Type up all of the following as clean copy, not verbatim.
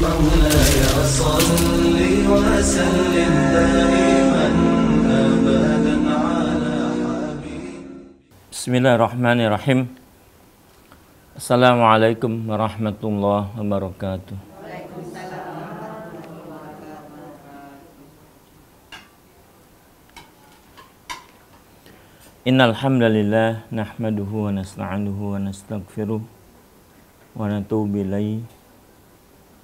مولاي صل وسلم دائما أبدا على حبيبك. Bismillahirrahmanirrahim. Assalamualaikum warahmatullahi wabarakatuh. Innal hamdalillah nahmaduhu wa nasta'inuhu wa nastaghfiruh wa natubu ilaihi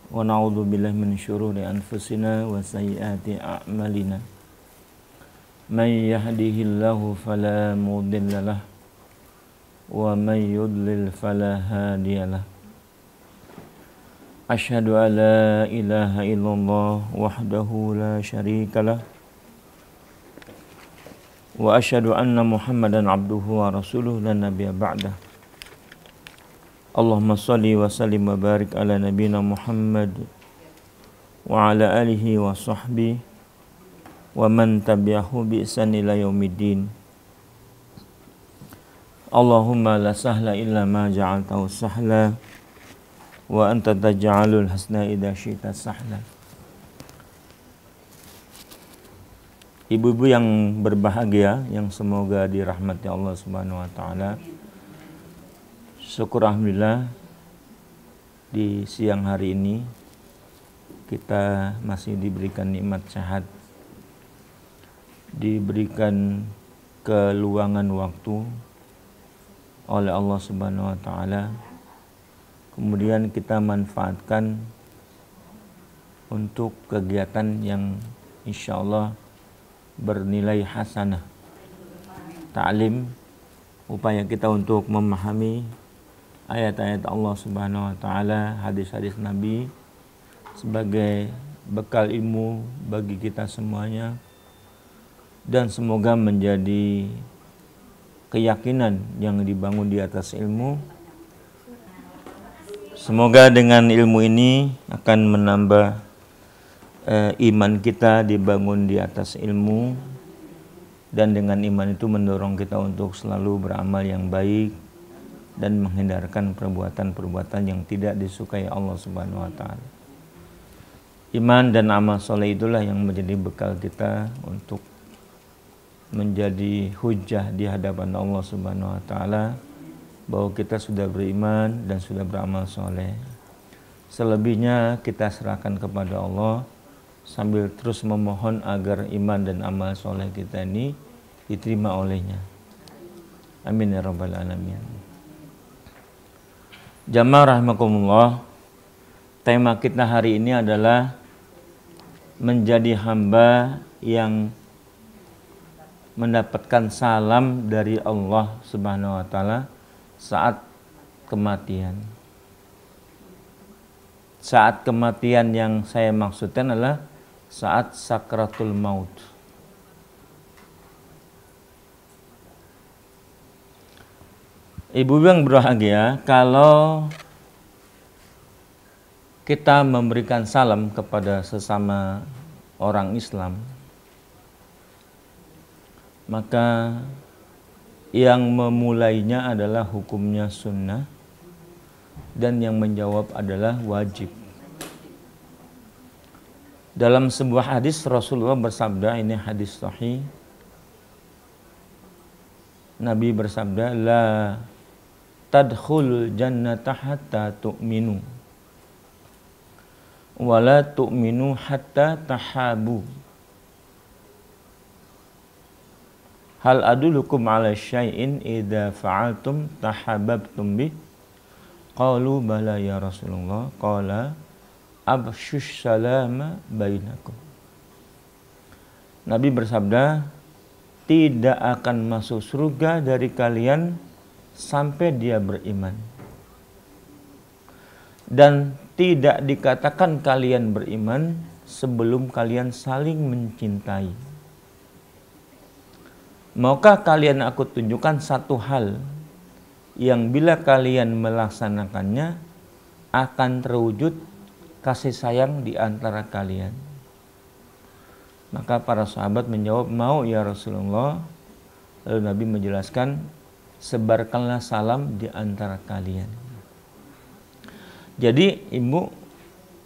wa na'udzu billahi min syururi anfusina wa sayyiati a'malina. May yahdihillahu fala mudhillalah wa may yudlil fala hadiyalah. Asyhadu an la ilaha illallah wahdahu la syarikalah wa asyhadu anna Muhammadan abduhu wa rasuluh la nabiyya ba'dah. Allahumma shalli wa sallim wa barik ala nabiyyina Muhammad wa ala alihi wa sahbihi wa man tabi'ahu bi ihsan ila yaumiddin. Allahumma la sahla illa ma ja'altahu sahla wa anta taj'alul hasna idza syi'ta sahla. Ibu-ibu yang berbahagia, yang semoga dirahmati Allah Subhanahu wa taala. Syukur alhamdulillah di siang hari ini kita masih diberikan nikmat sehat, diberikan keluangan waktu oleh Allah Subhanahu wa taala. Kemudian kita manfaatkan untuk kegiatan yang insyaallah bernilai hasanah, ta'lim, upaya kita untuk memahami ayat-ayat Allah Subhanahu wa taala, hadis-hadis Nabi sebagai bekal ilmu bagi kita semuanya, dan semoga menjadi keyakinan yang dibangun di atas ilmu. Semoga dengan ilmu ini akan menambah iman kita dibangun di atas ilmu, dan dengan iman itu mendorong kita untuk selalu beramal yang baik dan menghindarkan perbuatan-perbuatan yang tidak disukai Allah Subhanahu wa taala. Iman dan amal soleh itulah yang menjadi bekal kita untuk menjadi hujjah di hadapan Allah Subhanahu wa taala bahwa kita sudah beriman dan sudah beramal soleh. Selebihnya kita serahkan kepada Allah sambil terus memohon agar iman dan amal soleh kita ini diterima olehnya. Amin ya rabbal alamin. Jamaah rahimakumullah, tema kita hari ini adalah menjadi hamba yang mendapatkan salam dari Allah Subhanahu wa taala saat kematian. Saat kematian yang saya maksudkan adalah saat sakratul maut. Ibu yang berbahagia, kalau kita memberikan salam kepada sesama orang Islam, maka yang memulainya adalah hukumnya sunnah dan yang menjawab adalah wajib. Dalam sebuah hadis Rasulullah bersabda, ini hadis sahih, Nabi bersabda, la tadkhulul jannata hatta tu'minu wa la tu'minu hatta tahabu. Hal adulukum ala syai'in idza fa'altum tahabbtum bih? Qalu bala ya Rasulullah. Qala abshush salama bainakum. Nabi bersabda, tidak akan masuk surga dari kalian sampai dia beriman, dan tidak dikatakan kalian beriman sebelum kalian saling mencintai. Maukah kalian aku tunjukkan satu hal yang bila kalian melaksanakannya akan terwujud kasih sayang di antara kalian? Maka para sahabat menjawab, mau ya Rasulullah. Lalu Nabi menjelaskan, sebarkanlah salam di antara kalian. Jadi ibu,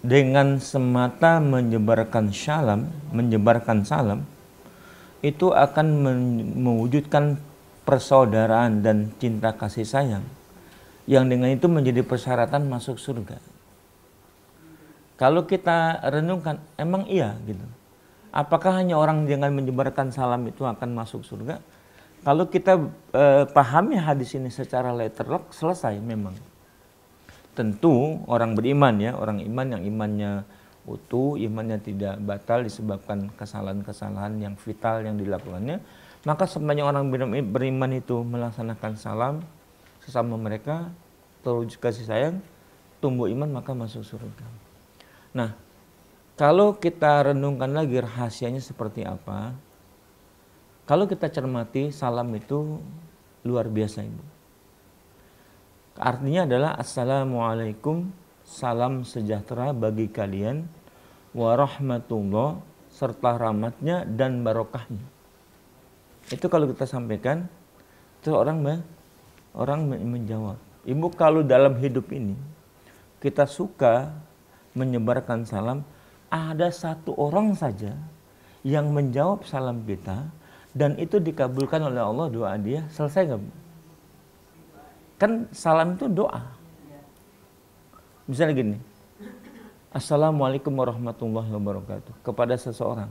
dengan semata menyebarkan salam itu akan mewujudkan persaudaraan dan cinta kasih sayang yang dengan itu menjadi persyaratan masuk surga. Kalau kita renungkan, emang iya gitu. Apakah hanya orang dengan menyebarkan salam itu akan masuk surga? Kalau kita pahami hadis ini secara letterlock, selesai memang. Tentu orang beriman ya, orang iman yang imannya utuh, imannya tidak batal disebabkan kesalahan-kesalahan yang vital yang dilakukannya, maka sebanyak orang beriman itu melaksanakan salam sesama mereka, terwujud kasih sayang, tumbuh iman, maka masuk surga. Nah, kalau kita renungkan lagi rahasianya seperti apa, kalau kita cermati salam itu luar biasa Ibu. Artinya adalah Assalamualaikum, salam sejahtera bagi kalian, warahmatullah, serta rahmatnya dan barokahnya. Itu kalau kita sampaikan, itu orang menjawab. Ibu, kalau dalam hidup ini kita suka menyebarkan salam, ada satu orang saja yang menjawab salam kita dan itu dikabulkan oleh Allah doa dia, selesai nggak? Kan salam itu doa. Misalnya gini, Assalamualaikum warahmatullahi wabarakatuh kepada seseorang.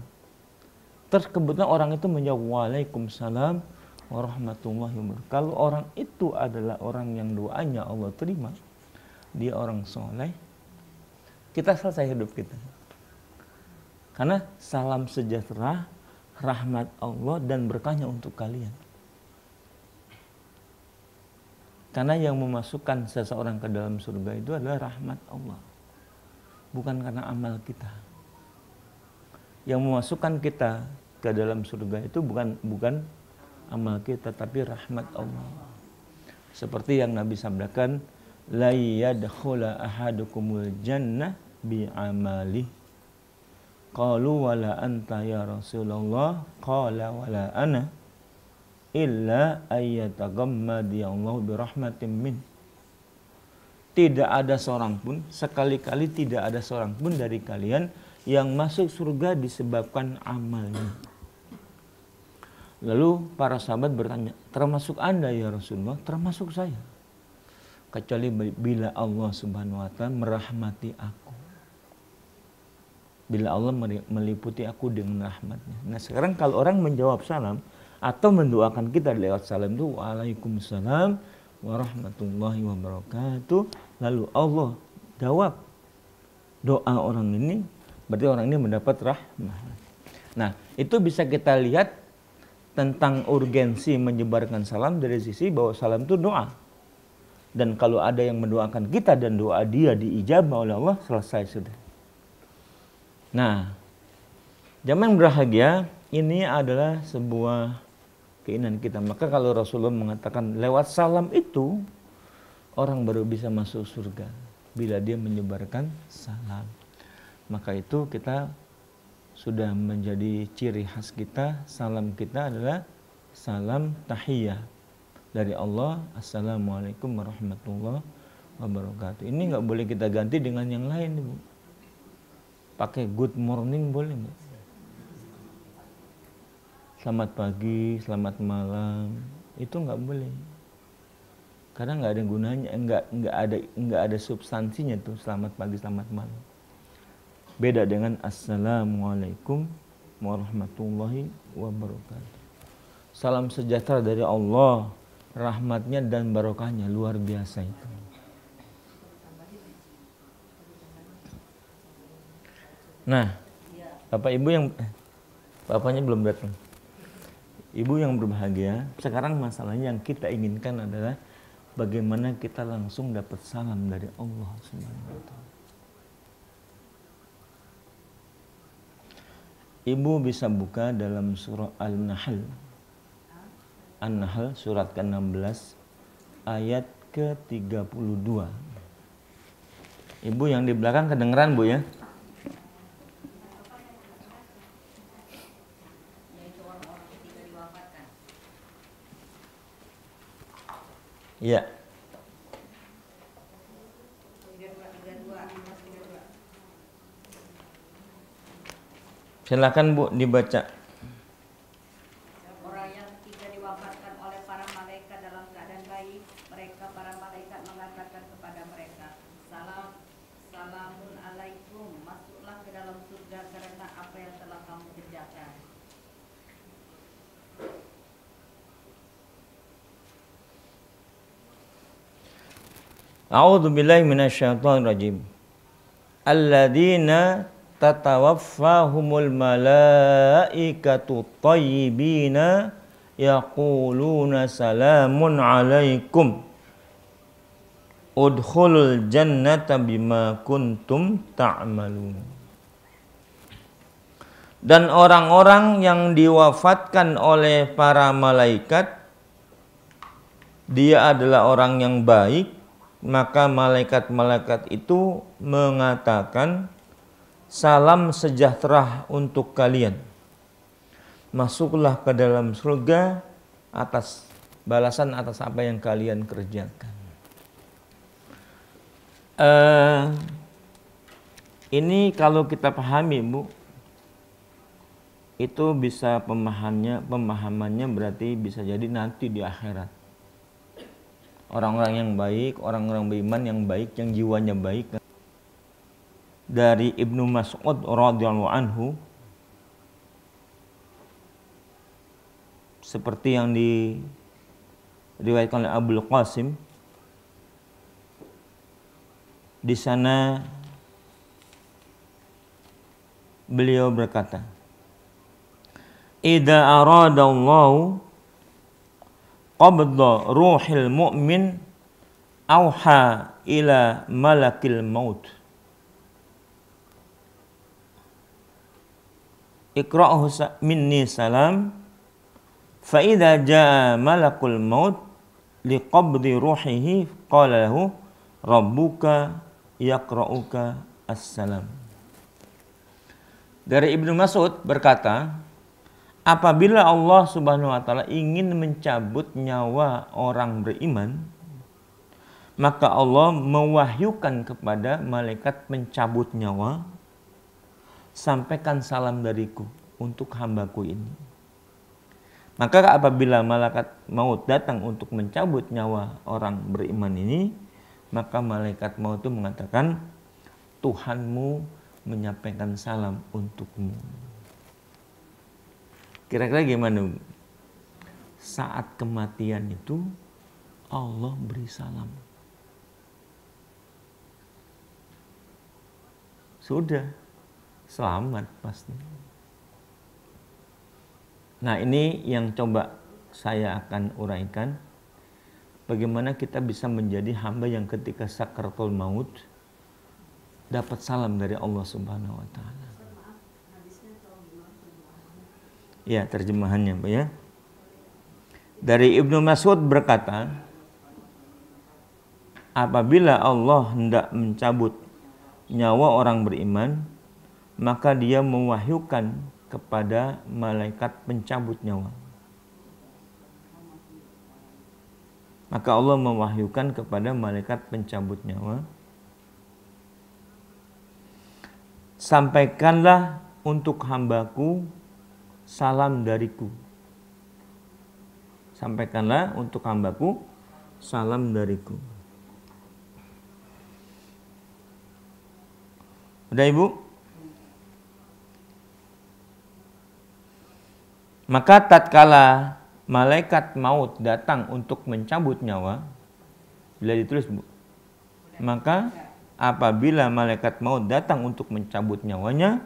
Terus kebetulan orang itu menjawab Waalaikumsalam warahmatullahi wabarakatuh. Kalau orang itu adalah orang yang doanya Allah terima, dia orang soleh, kita selesai hidup kita. Karena salam sejahtera, rahmat Allah dan berkahnya untuk kalian. Karena yang memasukkan seseorang ke dalam surga itu adalah rahmat Allah. Bukan karena amal kita. Yang memasukkan kita ke dalam surga itu bukan amal kita, tapi rahmat Allah. Seperti yang Nabi sabdakan, la yadkhula ahadukumul jannah bi amali. Qalu wala anta ya Rasulullah, qala wala ana illa ayyataghammadi Allah bi rahmatin min. Tidak ada seorang pun, sekali-kali tidak ada seorang pun dari kalian yang masuk surga disebabkan amalnya. Lalu para sahabat bertanya, termasuk Anda ya Rasulullah? Termasuk saya. Kecuali bila Allah Subhanahu wa taala merahmati aku. Bila Allah meliputi aku dengan rahmatnya. Nah sekarang kalau orang menjawab salam atau mendoakan kita lewat salam itu Waalaikumsalam warahmatullahi wabarakatuh. Lalu Allah jawab doa orang ini, berarti orang ini mendapat rahmat. Nah itu bisa kita lihat tentang urgensi menyebarkan salam dari sisi bahwa salam itu doa. Dan kalau ada yang mendoakan kita dan doa dia diijabah oleh Allah, selesai sudah. Nah, zaman berbahagia ini adalah sebuah keinginan kita. Maka kalau Rasulullah mengatakan lewat salam itu orang baru bisa masuk surga bila dia menyebarkan salam. Maka itu kita sudah menjadi ciri khas kita. Salam kita adalah salam tahiyah dari Allah. Assalamualaikum warahmatullahi wabarakatuh. Ini nggak boleh kita ganti dengan yang lain, Ibu. Pakai good morning boleh nggak? Selamat pagi, selamat malam, itu nggak boleh. Karena nggak ada gunanya, nggak ada substansinya tuh selamat pagi, selamat malam. Beda dengan Assalamualaikum warahmatullahi wabarakatuh. Salam sejahtera dari Allah, rahmatnya dan barokahnya luar biasa itu. Nah, Bapak Ibu yang Bapaknya belum datang. Ibu yang berbahagia, sekarang masalahnya yang kita inginkan adalah bagaimana kita langsung dapat salam dari Allah Subhanahu wa taala. Ibu bisa buka dalam surah An-Nahl. An-Nahl surat ke-16 ayat ke-32. Ibu yang di belakang kedengeran, Bu ya? Iya. Silakan Bu dibaca. Orang yang ketiga diwafatkan oleh para malaikat dalam keadaan baik, mereka para malaikat mengatakan kepada mereka, Salamun alaikum, masuklah ke dalam surga karena apa yang telah kamu kerjakan. A'udzu billahi minasyaitonir rajim. Alladzina tatawaffahumul malaikatu thayyibina yaquluna salamun alaikum udkhulul jannata bima kuntum ta'malun. Dan orang-orang yang diwafatkan oleh para malaikat, dia adalah orang yang baik, maka malaikat-malaikat itu mengatakan, salam sejahtera untuk kalian. Masuklah ke dalam surga atas balasan atas apa yang kalian kerjakan. Ini kalau kita pahami, Bu, itu bisa pemahamannya berarti bisa jadi nanti di akhirat. Orang-orang yang baik, orang-orang beriman yang baik, yang jiwanya baik. Dari Ibnu Mas'ud radhiyallahu anhu, seperti yang diriwayatkan oleh Abul Qasim, di sana beliau berkata, "Idza aradallahu qabda ruhil mu'min auha ila malakil maut. Iqra'hu minni salam fa idza jaa malakul maut liqabdi ruhihi qala lahu rabbuka yaqra'uka assalam." Dari Ibnu Mas'ud berkata, apabila Allah Subhanahu wa taala ingin mencabut nyawa orang beriman, maka Allah mewahyukan kepada malaikat pencabut nyawa, sampaikan salam dariku untuk hambaku ini. Maka apabila malaikat maut datang untuk mencabut nyawa orang beriman ini, maka malaikat maut itu mengatakan, Tuhanmu menyampaikan salam untukmu. Kira-kira gimana? Saat kematian itu Allah beri salam. Sudah selamat pasti. Nah, ini yang coba saya akan uraikan. Bagaimana kita bisa menjadi hamba yang ketika sakaratul maut dapat salam dari Allah Subhanahu wa taala. Ya, terjemahannya, Pak ya. Dari Ibnu Mas'ud berkata, apabila Allah hendak mencabut nyawa orang beriman, maka dia mewahyukan kepada malaikat pencabut nyawa. Maka Allah mewahyukan kepada malaikat pencabut nyawa, sampaikanlah untuk hambaku salam dariku. Sampaikanlah untuk hambaku salam dariku. Udah, Ibu? Maka tatkala malaikat maut datang untuk mencabut nyawa, bila ditulis, Bu, maka apabila malaikat maut datang untuk mencabut nyawanya,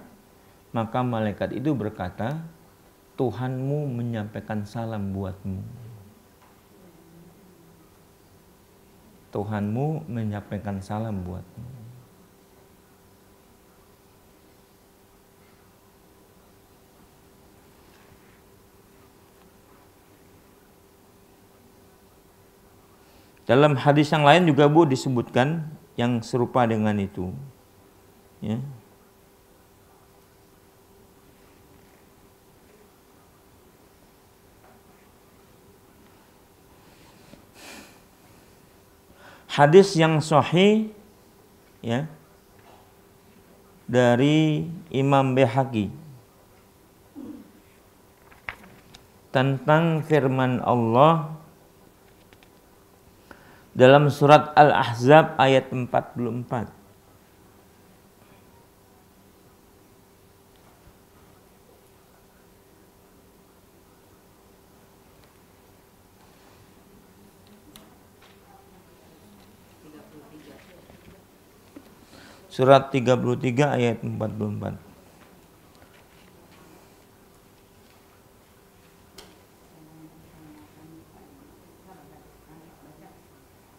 maka malaikat itu berkata, Tuhanmu menyampaikan salam buatmu. Tuhanmu menyampaikan salam buatmu. Dalam hadis yang lain juga, Bu, disebutkan yang serupa dengan itu. Ya. Hadis yang sahih, ya, dari Imam Baihaqi tentang firman Allah dalam surat Al-Ahzab ayat 44. Surat 33 ayat 44.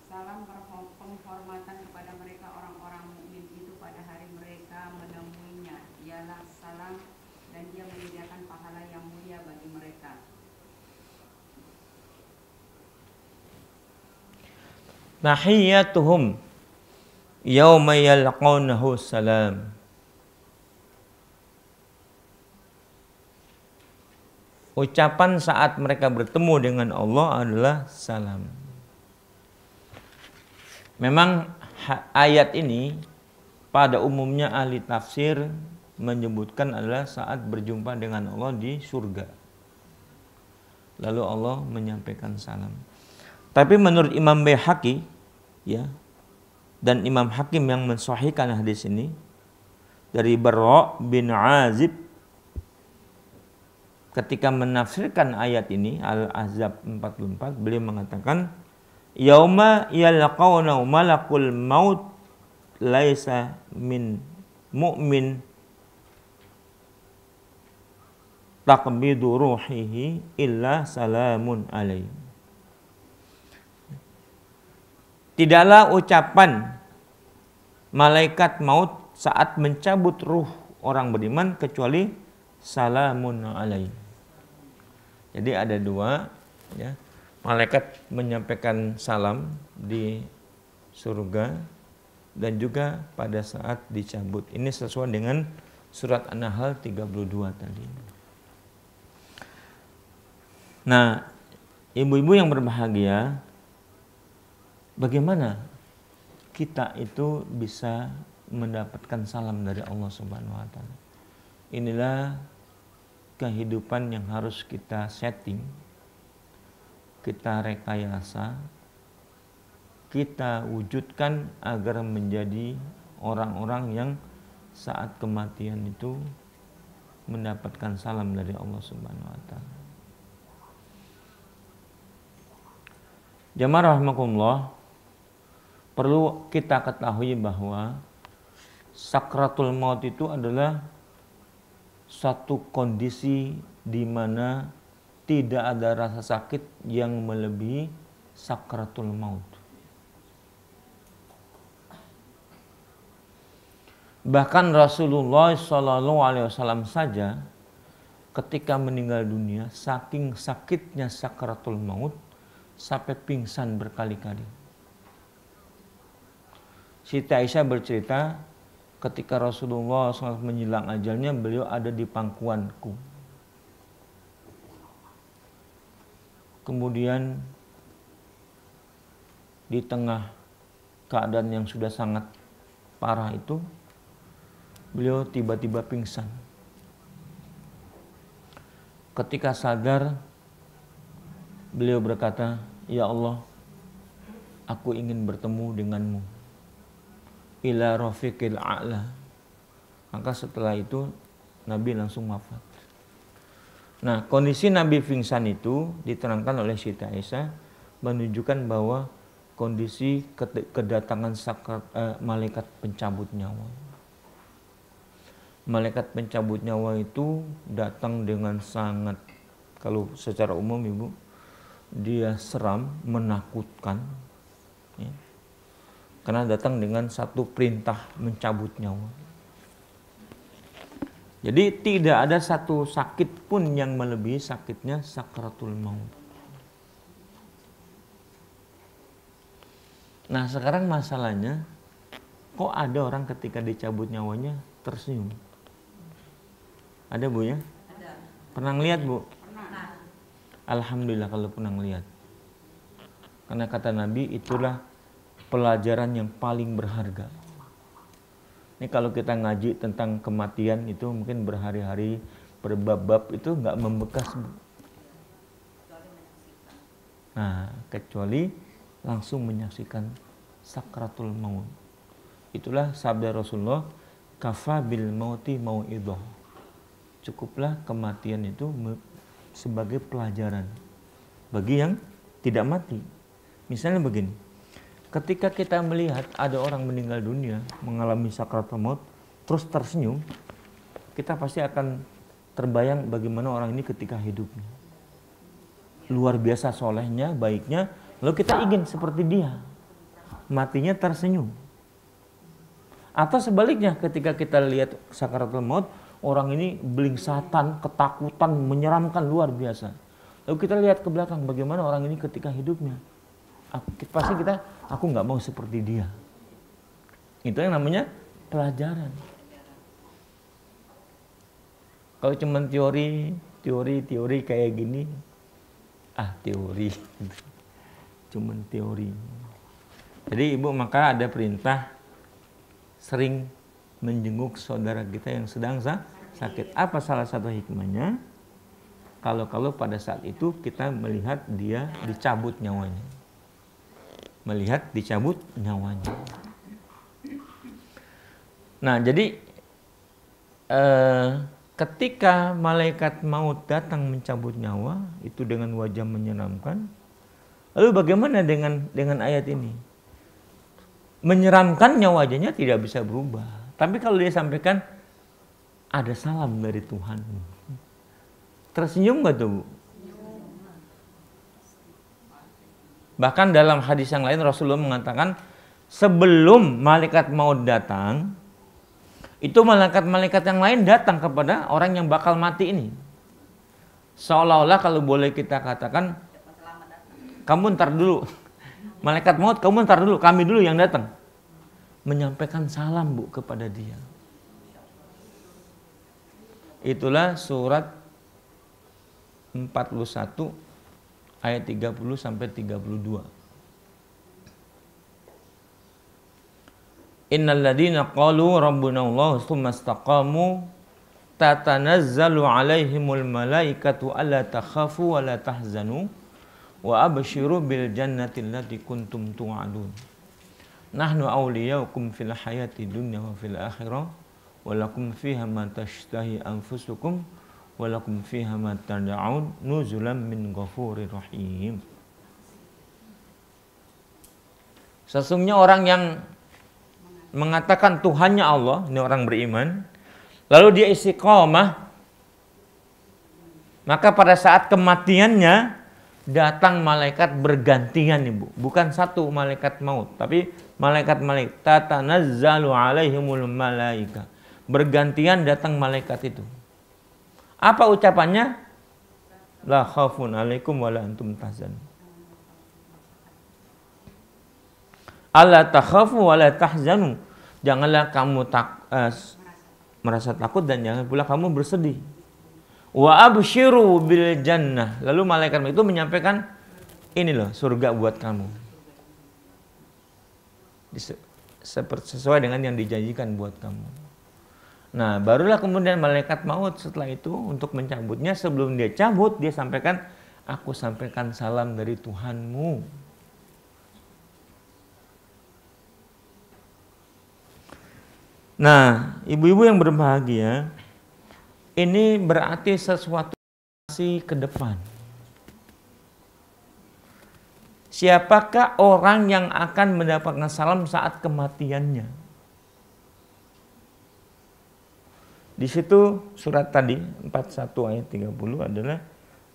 Salam penghormatan kepada mereka orang-orang mukmin itu pada hari mereka menemuinya. Ialah salam dan dia menyediakan pahala yang mulia bagi mereka. Tahiyyatuhum yauma yalqaunahu salam. Ucapan saat mereka bertemu dengan Allah adalah salam. Memang ayat ini pada umumnya ahli tafsir menyebutkan adalah saat berjumpa dengan Allah di surga. Lalu Allah menyampaikan salam. Tapi menurut Imam Baihaqi ya, dan Imam Hakim yang mensahihkan hadis ini dari Bara' bin Azib ketika menafsirkan ayat ini Al-Ahzab 44, beliau mengatakan yauma yalqauna malakul maut laisa min mu'min taqbidu ruhihi illa salamun alaihi. Tidaklah ucapan malaikat maut saat mencabut ruh orang beriman kecuali salamun alaihi. Jadi ada dua ya, malaikat menyampaikan salam di surga dan juga pada saat dicabut. Ini sesuai dengan surat An-Nahl 32 tadi. Nah, ibu-ibu yang berbahagia, bagaimana kita itu bisa mendapatkan salam dari Allah Subhanahu wa taala? Inilah kehidupan yang harus kita setting, kita rekayasa, kita wujudkan agar menjadi orang-orang yang saat kematian itu mendapatkan salam dari Allah Subhanahu wa taala. Jamaah rahimakumullah, perlu kita ketahui bahwa sakratul maut itu adalah satu kondisi di mana tidak ada rasa sakit yang melebihi sakratul maut. Bahkan Rasulullah SAW saja ketika meninggal dunia, saking sakitnya sakratul maut sampai pingsan berkali-kali. Siti Aisyah bercerita, ketika Rasulullah SAW menjelang ajalnya, beliau ada di pangkuanku. Kemudian di tengah keadaan yang sudah sangat parah itu, beliau tiba-tiba pingsan. Ketika sadar, beliau berkata, "Ya Allah, aku ingin bertemu denganmu ila rafiqil a'la." Maka setelah itu Nabi langsung wafat. Nah, kondisi Nabi pingsan itu diterangkan oleh Siti Aisyah menunjukkan bahwa kondisi kedatangan malaikat pencabut nyawa. Malaikat pencabut nyawa itu datang dengan sangat, kalau secara umum Ibu, dia seram, menakutkan ya. Karena datang dengan satu perintah mencabut nyawa. Jadi tidak ada satu sakit pun yang melebihi sakitnya sakratul maut. Nah, sekarang masalahnya, kok ada orang ketika dicabut nyawanya tersenyum? Ada Bu ya? Ada. Pernah ngeliat Bu? Pernah. Alhamdulillah kalau pernah ngeliat. Karena kata Nabi, itulah pelajaran yang paling berharga. Ini kalau kita ngaji tentang kematian itu mungkin berhari-hari, berbab-bab itu nggak membekas Bu. Nah, kecuali langsung menyaksikan sakratul maut. Itulah sabda Rasulullah, kafa bil mauti mau'idhah. Cukuplah kematian itu sebagai pelajaran bagi yang tidak mati. Misalnya begini, ketika kita melihat ada orang meninggal dunia, mengalami sakratul maut, terus tersenyum, kita pasti akan terbayang bagaimana orang ini ketika hidupnya. Luar biasa solehnya, baiknya, lalu kita ingin seperti dia. Matinya tersenyum. Atau sebaliknya, ketika kita lihat sakaratul maut, orang ini belingsatan, ketakutan, menyeramkan luar biasa. Lalu kita lihat ke belakang, bagaimana orang ini ketika hidupnya. Pasti aku nggak mau seperti dia. Itu yang namanya pelajaran. Kalau cuma teori kayak gini, teori, cuman teori. Jadi ibu maka ada perintah sering menjenguk saudara kita yang sedang sakit. Apa salah satu hikmahnya? Kalau pada saat itu kita melihat dia dicabut nyawanya, melihat dicabut nyawanya. Nah jadi ketika malaikat maut datang mencabut nyawa itu dengan wajah menyeramkan. Lalu bagaimana dengan ayat ini? Menyeramkannya wajahnya tidak bisa berubah. Tapi kalau dia sampaikan ada salam dari Tuhan, tersenyum nggak tuh Bu? Bahkan dalam hadis yang lain Rasulullah mengatakan sebelum malaikat maut datang, itu malaikat-malaikat yang lain datang kepada orang yang bakal mati ini. Seolah-olah kalau boleh kita katakan, kamu ntar dulu. Malaikat maut, kamu ntar dulu, kami dulu yang datang. Menyampaikan salam Bu kepada dia. Itulah surat 41 ayat 30 sampai 32. Innal ladzina qalu rabbuna Allah tsumma istaqamu tatanazzalu alaihimul malaikatu alla takhafu wa la tahzanu wa abshiru bil jannati allati kuntum tu'adun. Nahnu awliyaukum fil hayati dunya wa fil akhirah wa lakum fiha ma tashtahi anfusukum wa lakum fiha ma tad'un nuzulan min ghafurir rahim. Sesungguhnya orang yang mengatakan Tuhannya Allah, ini orang beriman, lalu dia istiqomah, maka pada saat kematiannya datang malaikat bergantian Ibu, bukan satu malaikat maut, tapi malaikat-malaikat tatanazzalu alaihimul malaika, bergantian datang malaikat itu. Apa ucapannya? La khaufun alaikum wa la antum tahzanun. Alla takhafu wa la tahzanu. Janganlah kamu merasa takut dan jangan pula kamu bersedih. Wa abshiru bil jannah. Lalu malaikat itu menyampaikan ini loh surga buat kamu. Sesuai dengan yang dijanjikan buat kamu. Nah, barulah kemudian malaikat maut setelah itu untuk mencabutnya, sebelum dia cabut dia sampaikan, aku sampaikan salam dari Tuhanmu. Nah, ibu-ibu yang berbahagia, ini berarti sesuatu ke depan. Siapakah orang yang akan mendapatkan salam saat kematiannya? Di situ surat tadi 41 ayat 30 adalah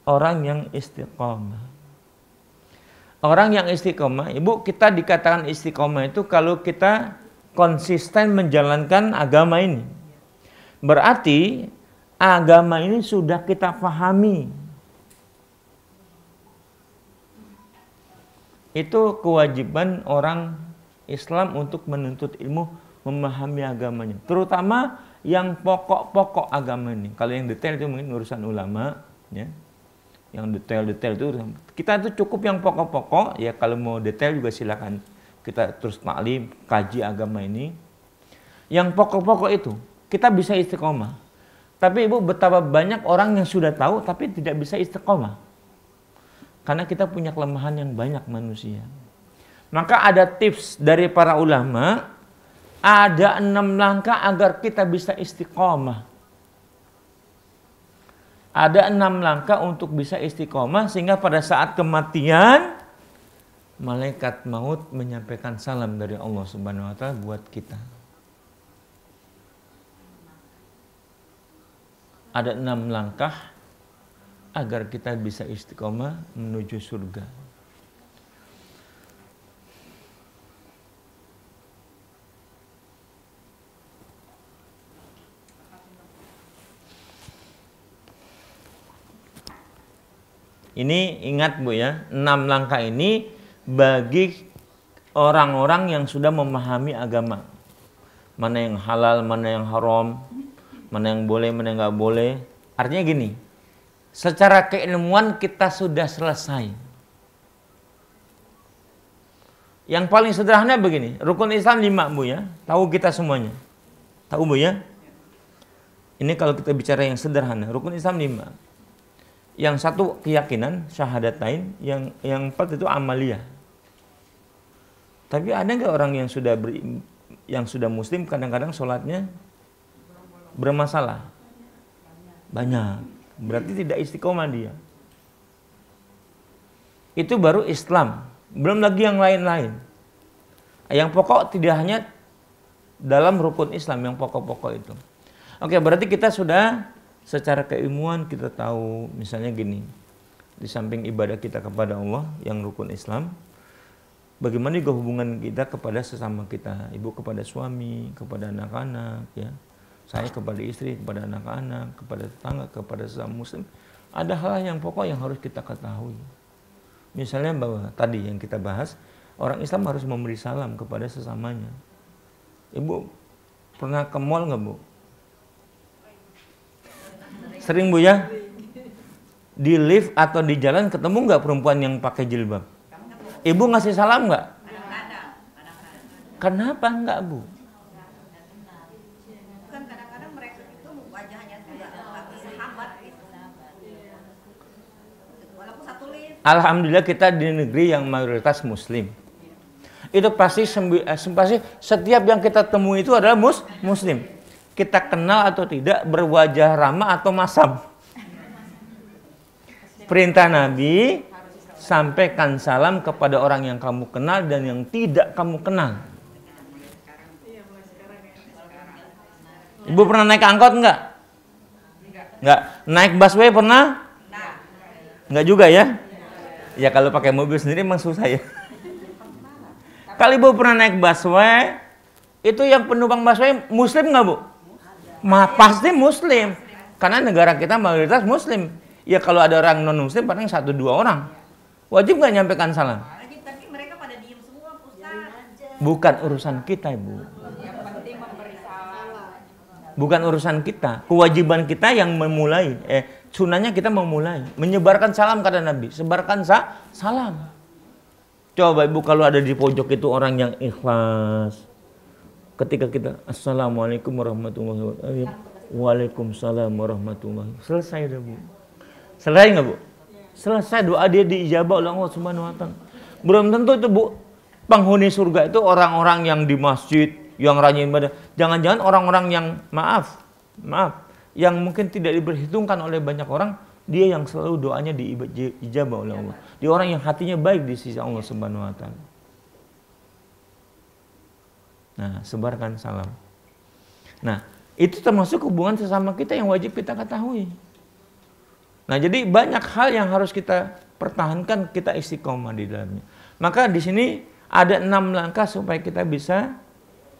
orang yang istiqomah. Orang yang istiqomah, Ibu, kita dikatakan istiqomah itu kalau kita konsisten menjalankan agama ini. Berarti agama ini sudah kita pahami. Itu kewajiban orang Islam untuk menuntut ilmu, memahami agamanya. Terutama yang pokok-pokok agama ini. Kalau yang detail itu mungkin urusan ulama, ya. Yang detail-detail itu kita itu cukup yang pokok-pokok, ya kalau mau detail juga silakan kita terus taklim, kaji agama ini. Yang pokok-pokok itu kita bisa istiqomah. Tapi Ibu, betapa banyak orang yang sudah tahu tapi tidak bisa istiqomah. Karena kita punya kelemahan yang banyak manusia. Maka ada tips dari para ulama, ada 6 langkah agar kita bisa istiqomah. Ada 6 langkah untuk bisa istiqomah sehingga pada saat kematian malaikat maut menyampaikan salam dari Allah Subhanahu wa taala buat kita. Ada 6 langkah agar kita bisa istiqomah menuju surga. Ini ingat Bu ya, 6 langkah ini bagi orang-orang yang sudah memahami agama. Mana yang halal, mana yang haram, mana yang boleh, mana yang nggak boleh. Artinya gini, secara keilmuan kita sudah selesai. Yang paling sederhana begini, rukun Islam 5 Bu ya, tahu kita semuanya. Tahu Bu ya? Ini kalau kita bicara yang sederhana, rukun Islam 5. Yang satu keyakinan, syahadatain, yang 4 itu amaliyah. Tapi ada nggak orang yang sudah muslim kadang-kadang sholatnya bermasalah? Banyak. Berarti tidak istiqomah dia. Itu baru Islam. Belum lagi yang lain-lain. Yang pokok tidak hanya dalam rukun Islam yang pokok-pokok itu. Oke, berarti kita sudah secara keilmuan kita tahu misalnya gini. Di samping ibadah kita kepada Allah yang rukun Islam, bagaimana juga hubungan kita kepada sesama kita, ibu kepada suami, kepada anak-anak, ya, saya kepada istri, kepada anak-anak, kepada tetangga, kepada sesama muslim. Ada hal yang pokok yang harus kita ketahui. Misalnya bahwa tadi yang kita bahas, orang Islam harus memberi salam kepada sesamanya. Ibu pernah ke mall nggak Bu? Sering Bu ya? Di lift atau di jalan ketemu nggak perempuan yang pakai jilbab? Ibu ngasih salam nggak? Kenapa nggak Bu? Bukan kadang-kadang mereka itu wajahnya juga sahabat gitu. Walaupun satu lift. Alhamdulillah kita di negeri yang mayoritas muslim. Itu pasti setiap yang kita temui itu adalah muslim. Kita kenal atau tidak, berwajah ramah atau masam. Perintah Nabi, sampaikan salam kepada orang yang kamu kenal dan yang tidak kamu kenal. Ibu pernah naik angkot enggak? Enggak. Naik busway pernah? Enggak juga ya? Ya kalau pakai mobil sendiri emang susah ya. Kalau Ibu pernah naik busway, itu yang penumpang busway muslim enggak Bu? Pasti muslim. Karena negara kita mayoritas muslim. Ya kalau ada orang non muslim paling 1-2 orang. Wajib nggak nyampaikan salam? Wajib, tapi mereka pada diem semua Ustaz. Bukan urusan kita Ibu. Yang penting memberi salam. Bukan urusan kita. Kewajiban kita yang memulai. Sunahnya kita memulai. Menyebarkan salam kata Nabi. Sebarkan salam. Coba Ibu kalau ada di pojok itu orang yang ikhlas. Ketika kita assalamualaikum warahmatullahi wabarakatuh, waalaikumsalam warahmatullahi wabarakatuh, selesai dah Bu. Selesai nggak Bu? Selesai, doa dia diijabah oleh Allah Subhanahu wa taala. Belum tentu itu Bu, penghuni surga itu orang-orang yang di masjid, yang rajin ibadah. Jangan-jangan orang-orang yang maaf, yang mungkin tidak diperhitungkan oleh banyak orang, dia yang selalu doanya diijabah oleh Allah. Dia orang yang hatinya baik di sisi Allah Subhanahu wa taala. Nah, sebarkan salam. Nah, itu termasuk hubungan sesama kita yang wajib kita ketahui. Nah, jadi banyak hal yang harus kita pertahankan, kita istiqomah di dalamnya. Maka di sini ada 6 langkah supaya kita bisa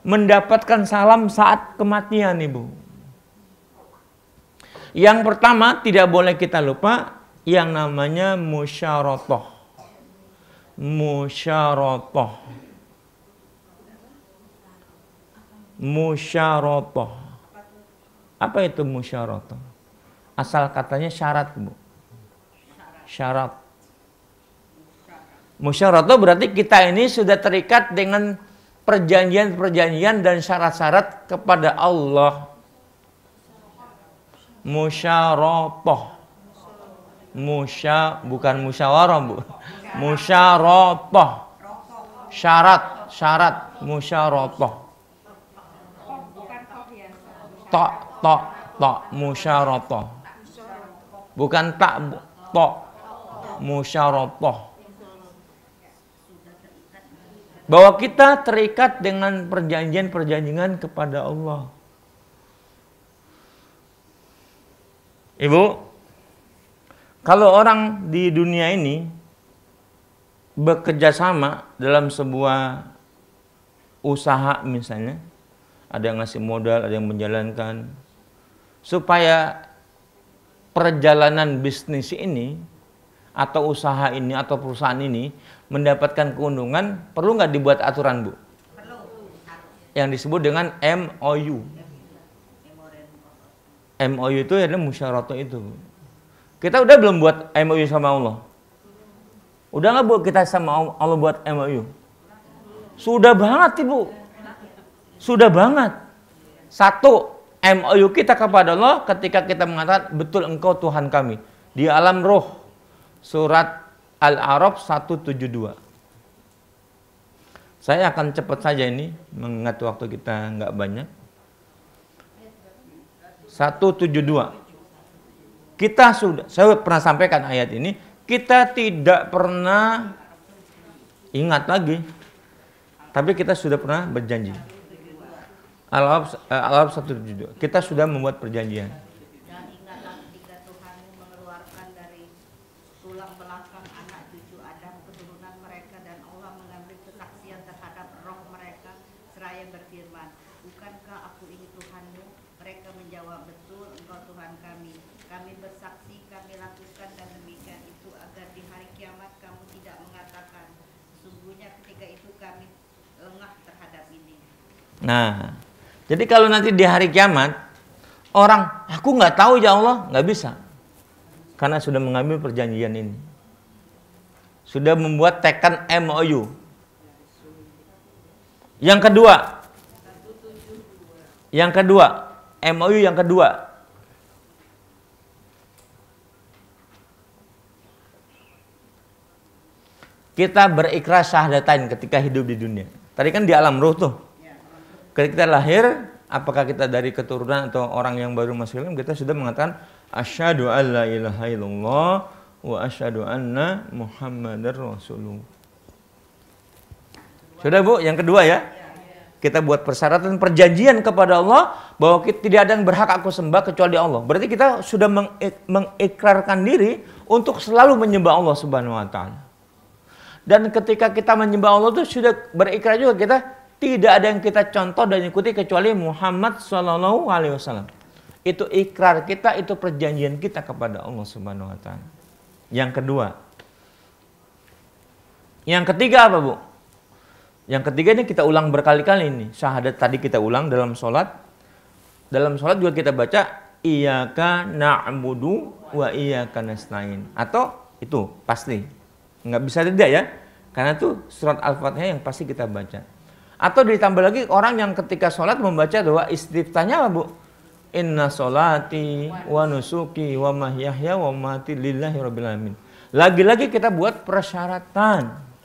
mendapatkan salam saat kematian, Ibu. Yang pertama tidak boleh kita lupa yang namanya musyarotoh. Musyarotoh. Apa itu musyarotoh? Asal katanya syarat, Bu. Syarat. Musyarotoh berarti kita ini sudah terikat dengan perjanjian-perjanjian dan syarat-syarat kepada Allah. Musyarotoh. Bukan musyawarah, Bu. Musyaratah. Syarat musyaratah. Tak musyaratah. Bukan tak, musyaratah. Bahwa kita terikat dengan perjanjian kepada Allah. Ibu, kalau orang di dunia ini bekerja sama dalam sebuah usaha misalnya, ada yang ngasih modal, ada yang menjalankan, supaya perjalanan bisnis ini atau usaha ini atau perusahaan ini mendapatkan keuntungan, perlu nggak dibuat aturan, Bu? Perlu. Yang disebut dengan MOU. MOU itu adalah musyawarah itu. Kita udah belum buat MOU sama Allah? Udah nggak, Bu, kita sama Allah buat MOU? Sudah banget, Ibu. Sudah banget. Satu, MOU kita kepada Allah ketika kita mengatakan betul Engkau Tuhan kami. Di alam roh. Surat Al-A'raf 172. Saya akan cepat saja ini, mengingat waktu kita nggak banyak. 172. Kita sudah, saya pernah sampaikan ayat ini, kita tidak pernah ingat lagi, tapi kita sudah pernah berjanji. Al-A'raf 172. Kita sudah membuat perjanjian. Dan ingatlah ketika Tuhanmu mengeluarkan dari tulang belakang anak cucu Adam keturunan mereka, dan Allah mengambil kesaksian terhadap roh mereka seraya berfirman, bukankah aku ini Tuhanmu? Mereka menjawab, betul Engkau Tuhan kami. Kami bersaksi, kami lakukan dan demikian itu agar di hari kiamat kamu tidak mengatakan, sesungguhnya ketika itu kami lengah terhadap ini. Nah, jadi kalau nanti di hari kiamat orang, aku nggak tahu ya Allah, nggak bisa, karena sudah mengambil perjanjian ini, sudah membuat tekan MOU. Yang kedua, MOU yang kedua, kita berikrar syahadatain ketika hidup di dunia. Tadi kan di alam ruh tuh. Ketika kita lahir, apakah kita dari keturunan atau orang yang baru masuk Islam, kita sudah mengatakan asyhadu alla ilaha illallah wa asyhadu anna Muhammadar Rasulullah. Sudah, Bu, yang kedua ya. Kita buat persyaratan perjanjian kepada Allah bahwa tidak ada yang berhak aku sembah kecuali Allah. Berarti kita sudah mengikrarkan diri untuk selalu menyembah Allah Subhanahu wa taala. Dan ketika kita menyembah Allah itu sudah berikrar juga kita tidak ada yang kita contoh dan ikuti kecuali Muhammad Sallallahu Alaihi Wasallam. Itu ikrar kita, itu perjanjian kita kepada Allah Subhanahu Wa Taala. Yang kedua, yang ketiga apa, Bu? Yang ketiga ini kita ulang berkali-kali ini. Syahadat tadi kita ulang dalam sholat. Dalam sholat juga kita baca Iyyaka na'budu wa iyyaka nasta'in. Atau itu pasti. Nggak bisa tidak ya. Karena itu surat Al-Fatihah yang pasti kita baca. Atau ditambah lagi orang yang ketika sholat membaca doa istiftahnya apa, Bu? Inna sholati wa nusuki wa mahyahya wa mamati lillahi rabbil alamin. Lagi-lagi kita buat persyaratan.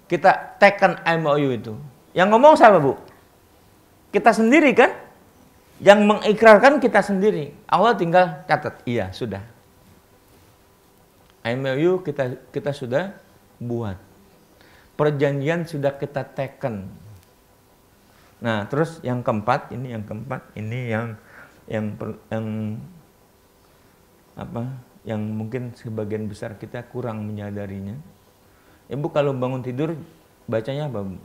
Kita tekan MOU itu. Yang ngomong siapa, Bu? Kita sendiri kan? Yang mengikrarkan kita sendiri. Allah tinggal catat. Iya, sudah. MOU kita sudah buat. Perjanjian sudah kita tekan. Nah, terus yang keempat, ini yang mungkin sebagian besar kita kurang menyadarinya. Ibu kalau bangun tidur bacanya apa, Bu?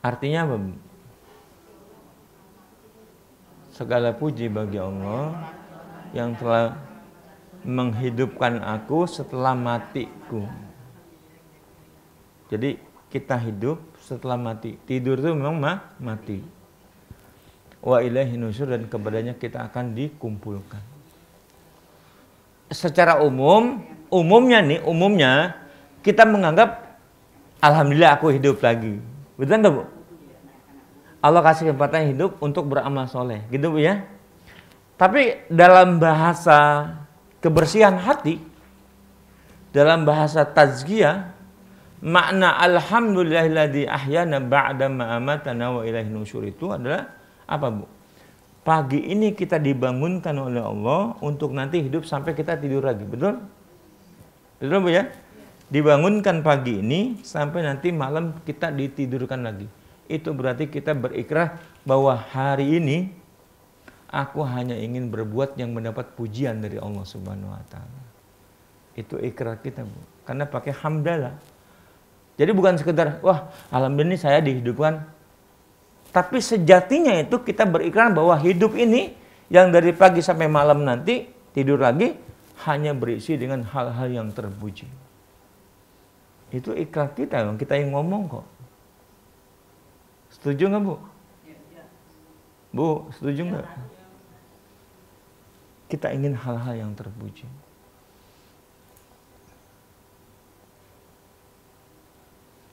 Artinya apa, Bu? Segala puji bagi Allah yang telah menghidupkan aku setelah matiku. Jadi kita hidup setelah mati. Tidur itu memang mati. Wa ilaihi nusyur, dan kepadanya kita akan dikumpulkan. Secara umumnya kita menganggap alhamdulillah aku hidup lagi. Betul enggak, Bu? Allah kasih kesempatan hidup untuk beramal soleh, gitu Bu ya. Tapi dalam bahasa kebersihan hati, dalam bahasa tazkiyah, makna alhamdulillahilladzi ahyana ba'da ma amatana wa ilaihi nusyur itu adalah apa Bu? Pagi ini kita dibangunkan oleh Allah untuk nanti hidup sampai kita tidur lagi, betul? Betul Bu ya? Dibangunkan pagi ini sampai nanti malam kita ditidurkan lagi. Itu berarti kita berikrar bahwa hari ini aku hanya ingin berbuat yang mendapat pujian dari Allah Subhanahu wa taala. Itu ikrar kita, Bu. Karena pakai hamdalah. Jadi bukan sekedar wah, alhamdulillah saya dihidupkan. Tapi sejatinya itu kita berikrar bahwa hidup ini yang dari pagi sampai malam nanti tidur lagi hanya berisi dengan hal-hal yang terpuji. Itu ikrar kita yang ngomong kok. Setuju nggak Bu? Bu, setuju nggak? Kita ingin hal-hal yang terpuji.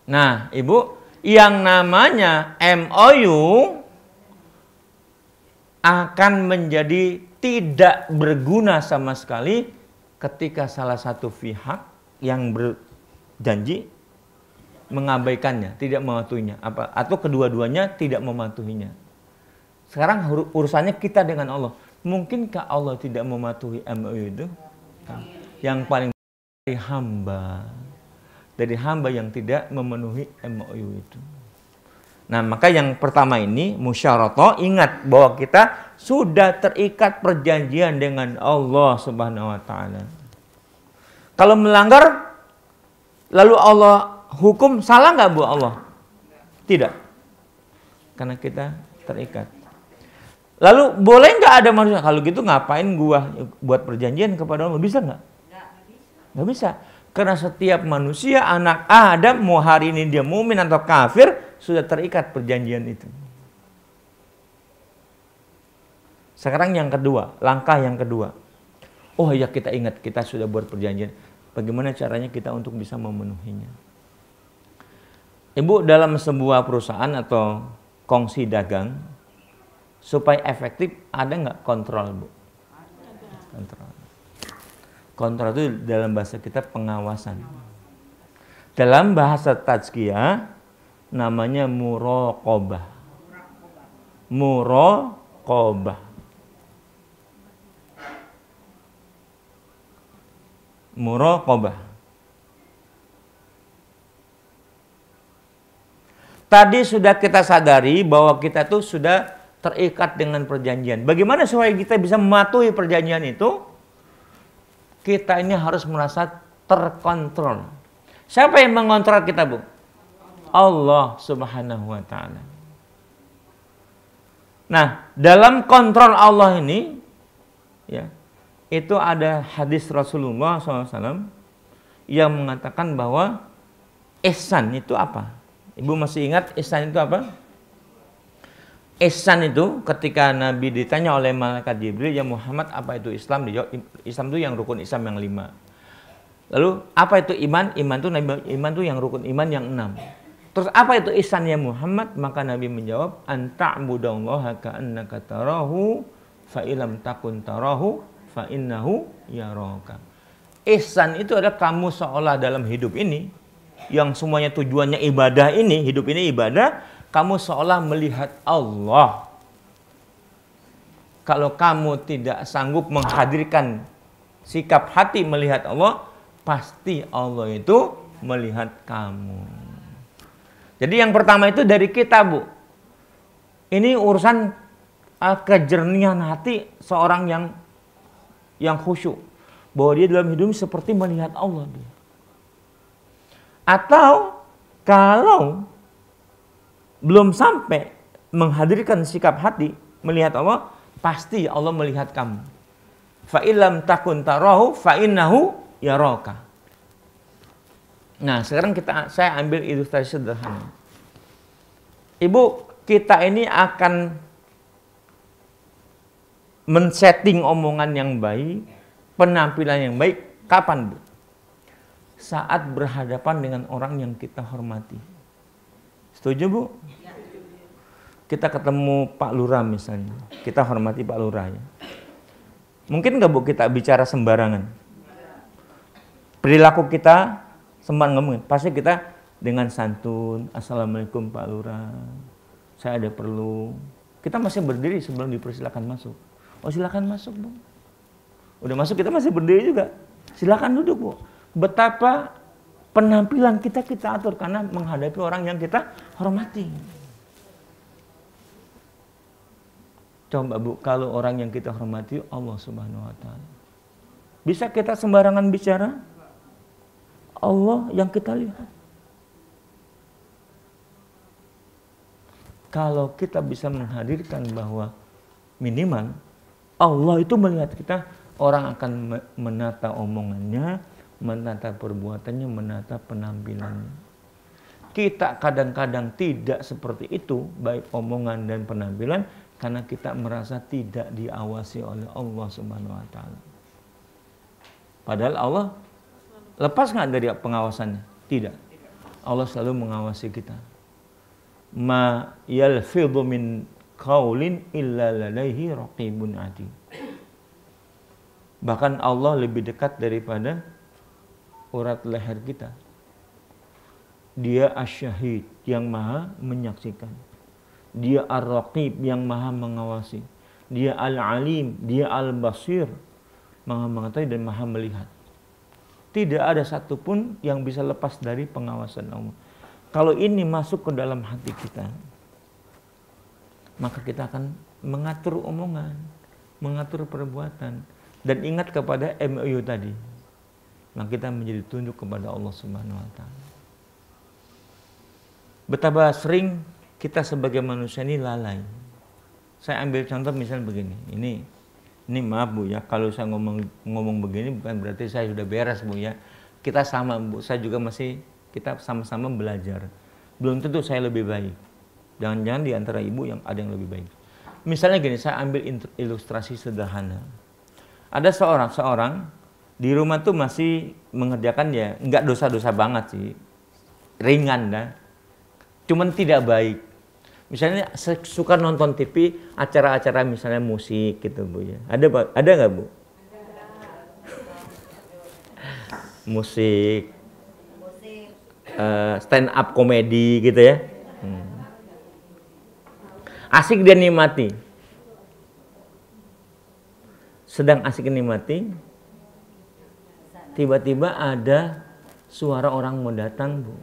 Nah, Ibu, yang namanya MOU akan menjadi tidak berguna sama sekali ketika salah satu pihak yang berjanji mengabaikannya, tidak mematuhinya, atau kedua-duanya tidak mematuhinya. Sekarang urusannya kita dengan Allah. Mungkinkah Allah tidak mematuhi MOU itu? Yang paling dari hamba yang tidak memenuhi MOU itu. Nah, maka yang pertama ini musyarakah, ingat bahwa kita sudah terikat perjanjian dengan Allah Subhanahu wa taala. Kalau melanggar lalu Allah hukum, salah nggak Bu Allah? Tidak. Karena kita terikat. Lalu boleh nggak ada manusia? Kalau gitu ngapain gua buat perjanjian kepada Allah? Bisa nggak? Nggak bisa. Karena setiap manusia, anak Adam, mau hari ini dia mukmin atau kafir, sudah terikat perjanjian itu. Sekarang yang kedua, langkah yang kedua. Oh ya, kita ingat kita sudah buat perjanjian. Bagaimana caranya kita untuk bisa memenuhinya? Ibu, dalam sebuah perusahaan atau kongsi dagang, supaya efektif ada nggak kontrol, Bu? Kontrol. Kontrol itu dalam bahasa kita pengawasan. Dalam bahasa tazkiyah namanya muraqabah. Muraqabah. Muraqabah. Tadi sudah kita sadari bahwa kita tuh sudah terikat dengan perjanjian. Bagaimana supaya kita bisa mematuhi perjanjian itu? Kita ini harus merasa terkontrol. Siapa yang mengontrol kita, Bu? Allah Subhanahu wa taala. Nah, dalam kontrol Allah ini ya, itu ada hadis Rasulullah SAW yang mengatakan bahwa ihsan itu apa? Ibu masih ingat ihsan itu apa? Ihsan itu ketika Nabi ditanya oleh malaikat Jibril, ya Muhammad, apa itu Islam? Dijawab, Islam itu yang rukun Islam yang 5. Lalu apa itu iman? Iman itu yang rukun iman yang 6. Terus apa itu ihsan ya Muhammad? Maka Nabi menjawab, anta'budallaha ka'annaka tarahu fa illam takun tarahu fa innahu yaraka. Ihsan itu adalah kamu seolah dalam hidup ini yang semuanya tujuannya ibadah ini, hidup ini ibadah, kamu seolah melihat Allah. Kalau kamu tidak sanggup menghadirkan sikap hati melihat Allah, pasti Allah itu melihat kamu. Jadi yang pertama itu dari kita, Bu. Ini urusan kejernihan hati seorang yang khusyuk. Bahwa dia dalam hidup seperti melihat Allah. Atau kalau belum sampai menghadirkan sikap hati melihat Allah, pasti Allah melihat kamu. Fa illam takun tarahu fa innahu yaraka. Nah, sekarang saya ambil ilustrasi sederhana. Ibu, kita ini akan men-setting omongan yang baik, penampilan yang baik kapan, Bu? Saat berhadapan dengan orang yang kita hormati. Setuju, Bu? kita ketemu Pak Lurah misalnya, kita hormati Pak Lurah ya. Mungkin nggak Bu kita bicara sembarangan? Perilaku kita sembarangan ngomongin, pasti kita dengan santun, Assalamualaikum Pak Lurah, saya ada perlu. Kita masih berdiri sebelum dipersilakan masuk. Oh silakan masuk Bu. Udah masuk kita masih berdiri juga. Silakan duduk Bu. Betapa penampilan kita atur karena menghadapi orang yang kita hormati. Coba Bu, kalau orang yang kita hormati Allah Subhanahu wa taala. Bisa kita sembarangan bicara? Allah yang kita lihat. Kalau kita bisa menghadirkan bahwa minimal Allah itu melihat kita, orang akan menata omongannya, menata perbuatannya, menata penampilannya. Kita kadang-kadang tidak seperti itu, baik omongan dan penampilan, karena kita merasa tidak diawasi oleh Allah Subhanahu wa taala. Padahal Allah lepas nggak dari pengawasannya? Tidak. Allah selalu mengawasi kita. Ma yalfidhu min qaulin illa ladaihi raqibun atid. Bahkan Allah lebih dekat daripada urat leher kita. Dia Asy-Syahid yang maha menyaksikan. Dia Ar-Raqib yang maha mengawasi. Dia Al-Alim, dia Al-Basir, maha mengetahui dan maha melihat. Tidak ada satupun yang bisa lepas dari pengawasan Allah. Kalau ini masuk ke dalam hati kita, maka kita akan mengatur omongan, mengatur perbuatan, dan ingat kepada MOU tadi. Maka kita menjadi tunduk kepada Allah Subhanahu wa taala. Betapa sering kita sebagai manusia ini lalai. Saya ambil contoh misalnya begini. Ini maaf Bu ya, kalau saya ngomong begini bukan berarti saya sudah beres Bu ya. Kita sama Bu, saya juga kita sama-sama belajar. Belum tentu saya lebih baik. Jangan-jangan di antara ibu yang ada yang lebih baik. Misalnya gini, saya ambil ilustrasi sederhana. Ada seorang di rumah tuh masih mengerjakan ya, nggak dosa-dosa banget sih, ringan dah. Cuman tidak baik. Misalnya suka nonton TV acara-acara misalnya musik gitu Bu ya. Ada nggak Bu? Musik, stand up komedi gitu ya. Asik dia nikmati. Sedang asik nikmati, tiba-tiba ada suara orang mau datang Bu.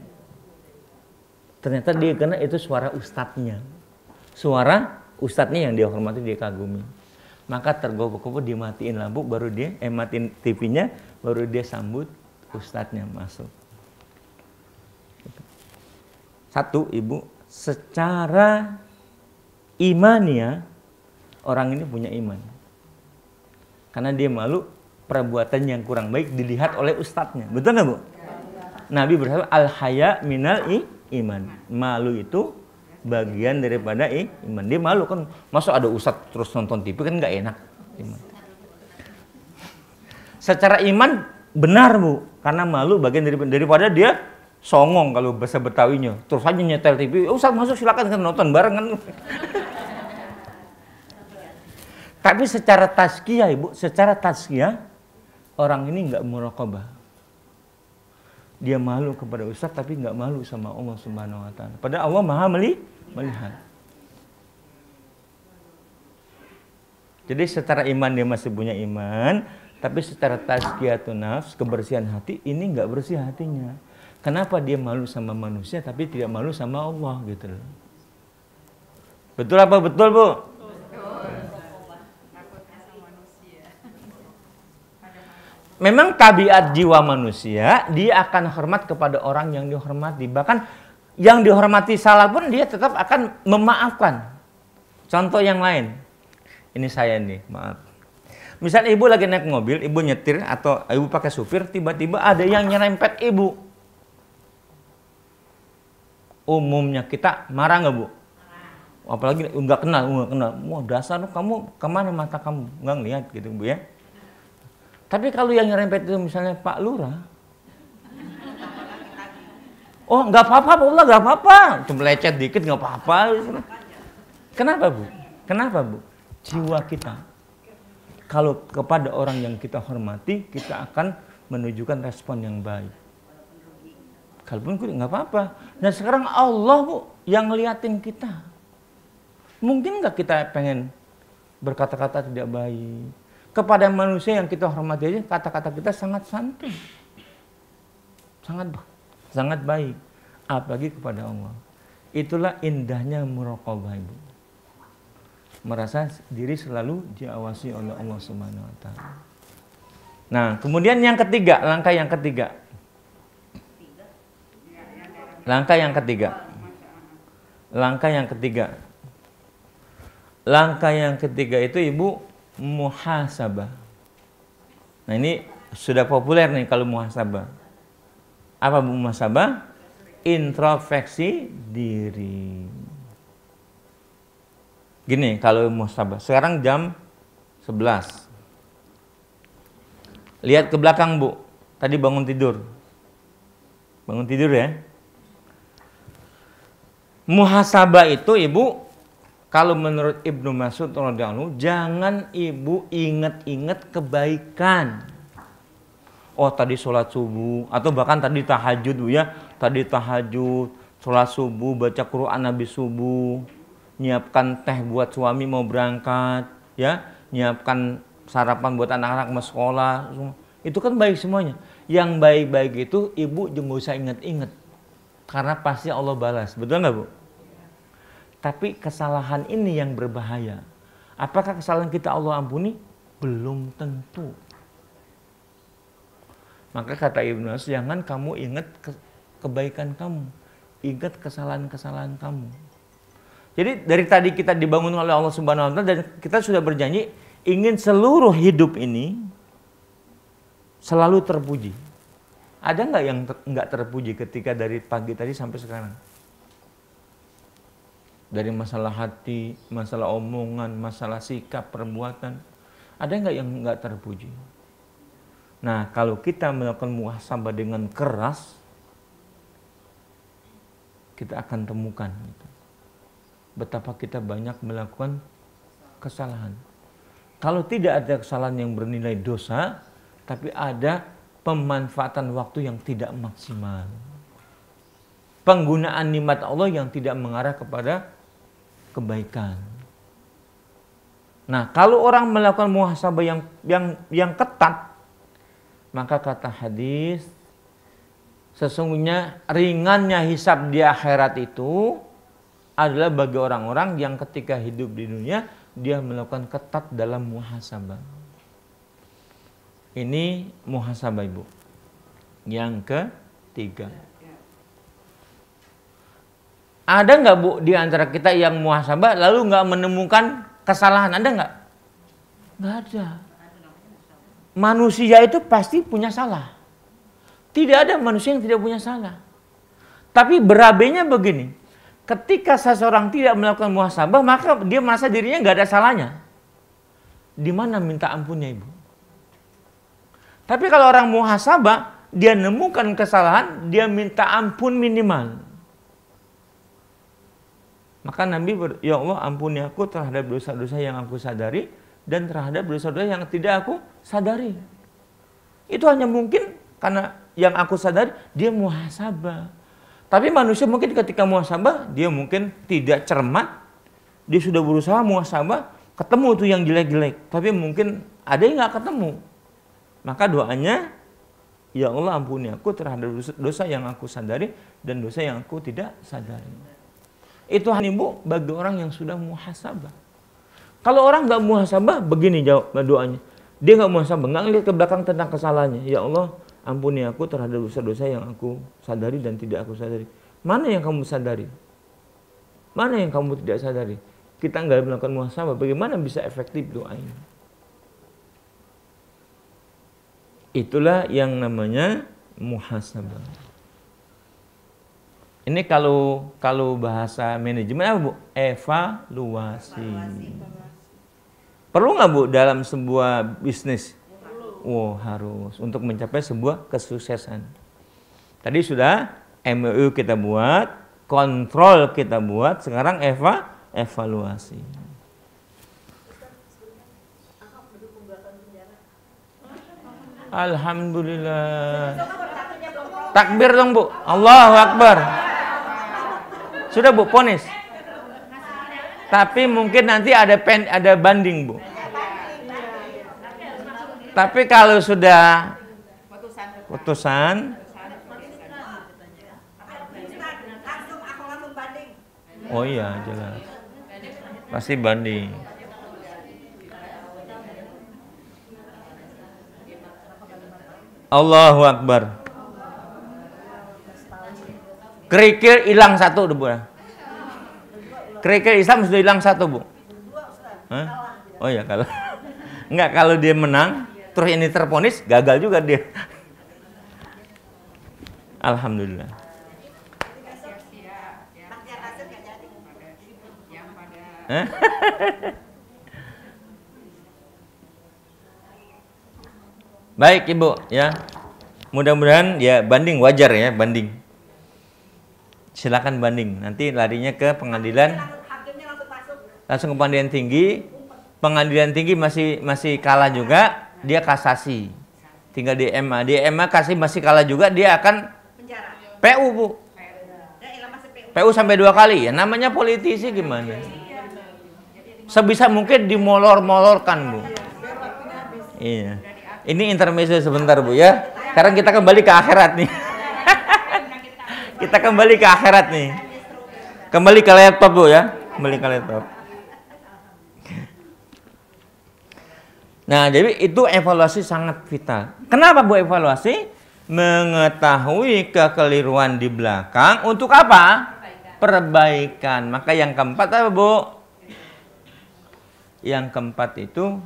Ternyata dia kena itu suara ustadznya. Suara ustadznya yang dia hormati, dia kagumi. Maka tergopoh-gopoh dimatiin lampu, baru dia matiin TV-nya, baru dia sambut ustadznya masuk. Satu, Ibu, secara imannya orang ini punya iman. Karena dia malu perbuatan yang kurang baik dilihat oleh ustadznya. Betul nggak Bu? Nabi bersabda al-haya minal iman. Malu itu bagian daripada iman. Dia malu kan, masa ada ustadz terus nonton TV kan nggak enak. Iman. Secara iman benar Bu, karena malu bagian daripada dia songong kalau bahasa Betawinya. Terus aja nyetel TV, ustadz masuk silakan kan nonton bareng kan. Tapi secara tazkiyah Ibu, secara tazkiyah orang ini nggak muraqabah. Dia malu kepada ustaz tapi nggak malu sama Allah Subhanahu wa taala. Padahal Allah Maha melihat. Jadi secara iman dia masih punya iman, tapi secara tazkiyatun nafs, kebersihan hati, ini nggak bersih hatinya. Kenapa dia malu sama manusia tapi tidak malu sama Allah gitu loh. Betul apa betul Bu? Memang tabiat jiwa manusia, dia akan hormat kepada orang yang dihormati. Bahkan yang dihormati salah pun dia tetap akan memaafkan. Contoh yang lain. Ini saya nih, maaf. Misalnya ibu lagi naik mobil, ibu nyetir atau ibu pakai supir, tiba-tiba ada yang nyerempet ibu. Umumnya kita marah nggak Bu? Apalagi nggak kenal. Wah dasar kamu, kemana mata kamu? Nggak ngeliat gitu Bu ya. Tapi kalau yang nyerempet itu misalnya Pak Lurah, oh nggak apa-apa, Pak Lurah nggak apa-apa, cuma lecet dikit nggak apa-apa. Kenapa Bu? Kenapa Bu? Jiwa kita kalau kepada orang yang kita hormati, kita akan menunjukkan respon yang baik. Kalaupun nggak apa-apa. Nah sekarang Allah Bu yang ngeliatin kita. Mungkin nggak kita pengen berkata-kata tidak baik kepada manusia yang kita hormati aja, kata-kata kita sangat santun, sangat baik. Apalagi kepada Allah. Itulah indahnya muraqabah Ibu. Merasa diri selalu diawasi oleh Allah Subhanahu wa taala. Nah, kemudian yang ketiga, langkah yang ketiga. Langkah yang ketiga. Langkah yang ketiga itu Ibu muhasabah. Nah, ini sudah populer nih kalau muhasabah. Apa Bu muhasabah? Introspeksi diri. Gini kalau muhasabah. Sekarang jam 11. Lihat ke belakang Bu. Tadi bangun tidur. Bangun tidur ya. Muhasabah itu Ibu, kalau menurut Ibnu Mas'ud radhiyallahu anhu, jangan Ibu ingat-ingat kebaikan. Oh tadi sholat subuh, atau bahkan tadi tahajud Bu ya. Tadi tahajud, sholat subuh, baca Quran habis subuh, nyiapkan teh buat suami mau berangkat, ya, nyiapkan sarapan buat anak-anak mau sekolah, itu kan baik semuanya. Yang baik-baik itu Ibu jangan usah ingat-ingat, karena pasti Allah balas, betul nggak Bu? Tapi kesalahan ini yang berbahaya. Apakah kesalahan kita Allah ampuni? Belum tentu. Maka kata Ibnu Mas'ud, jangan kamu ingat kebaikan kamu, ingat kesalahan-kesalahan kamu. Jadi dari tadi kita dibangun oleh Allah Subhanahu wa taala dan kita sudah berjanji ingin seluruh hidup ini selalu terpuji. Ada nggak yang nggak terpuji ketika dari pagi tadi sampai sekarang? Dari masalah hati, masalah omongan, masalah sikap, perbuatan, ada nggak yang nggak terpuji? Nah, kalau kita melakukan muhasabah dengan keras, kita akan temukan betapa kita banyak melakukan kesalahan. Kalau tidak ada kesalahan yang bernilai dosa, tapi ada pemanfaatan waktu yang tidak maksimal. Penggunaan nikmat Allah yang tidak mengarah kepada kebaikan. Nah, kalau orang melakukan muhasabah yang ketat, maka kata hadis, sesungguhnya ringannya hisab di akhirat itu adalah bagi orang-orang yang ketika hidup di dunia dia melakukan ketat dalam muhasabah. Ini muhasabah Ibu. Yang ketiga. Ada nggak Bu di antara kita yang muhasabah lalu nggak menemukan kesalahan? Ada nggak? Nggak ada. Manusia itu pasti punya salah. Tidak ada manusia yang tidak punya salah. Tapi berabainya begini. Ketika seseorang tidak melakukan muhasabah, maka dia merasa dirinya nggak ada salahnya. Di mana minta ampunnya Ibu? Tapi kalau orang muhasabah, dia nemukan kesalahan, dia minta ampun minimal. Maka Nabi ya Allah ampuni aku terhadap dosa-dosa yang aku sadari dan terhadap dosa-dosa yang tidak aku sadari. Itu hanya mungkin karena yang aku sadari dia muhasabah. Tapi manusia mungkin ketika muhasabah dia mungkin tidak cermat. Dia sudah berusaha muhasabah, ketemu tuh yang jelek-jelek. Tapi mungkin ada yang nggak ketemu. Maka doanya, ya Allah ampuni aku terhadap dosa yang aku sadari dan dosa yang aku tidak sadari. Itu hanya Bu bagi orang yang sudah muhasabah. Kalau orang nggak muhasabah, begini jawab doanya. Dia nggak muhasabah, nggak ngelihat ke belakang tentang kesalahannya. Ya Allah, ampuni aku terhadap dosa-dosa yang aku sadari dan tidak aku sadari. Mana yang kamu sadari? Mana yang kamu tidak sadari? Kita nggak melakukan muhasabah, bagaimana bisa efektif doa ini? Itulah yang namanya muhasabah. Ini kalau bahasa manajemen apa Bu? Evaluasi. Perlu nggak Bu dalam sebuah bisnis? Wow, harus untuk mencapai sebuah kesuksesan. Tadi sudah MOU kita buat, kontrol kita buat, sekarang evaluasi. Alhamdulillah. Takbir dong Bu. Allahu Akbar. Sudah Bu, ponis. Tapi mungkin nanti ada banding Bu. Tapi kalau sudah putusan, oh iya jelas, pasti banding. Allahu Akbar. Kerikil hilang satu Bu. Kerikil Islam sudah hilang satu Bu. Hah? Oh ya kalau enggak, kalau dia menang terus ini terponis, gagal juga dia. Alhamdulillah. Baik Ibu ya. Mudah-mudahan ya banding, wajar ya banding. Silakan banding. Nanti larinya ke pengadilan. Langsung ke pengadilan tinggi. Pengadilan tinggi masih kalah juga, dia kasasi. Tinggal di MA. Di MA masih kalah juga, dia akan PU Bu. PU sampai 2 kali ya. Namanya politisi gimana? Sebisa mungkin dimolor-molorkan Bu. Iya. Ini intermezzo sebentar Bu ya. Sekarang kita kembali ke akhirat nih. Kita kembali ke akhirat nih. Kembali ke laptop Bu ya. Kembali ke laptop. Nah, jadi itu evaluasi sangat vital. Kenapa Bu evaluasi? Mengetahui kekeliruan di belakang untuk apa? Perbaikan. Maka yang keempat apa Bu? Yang keempat itu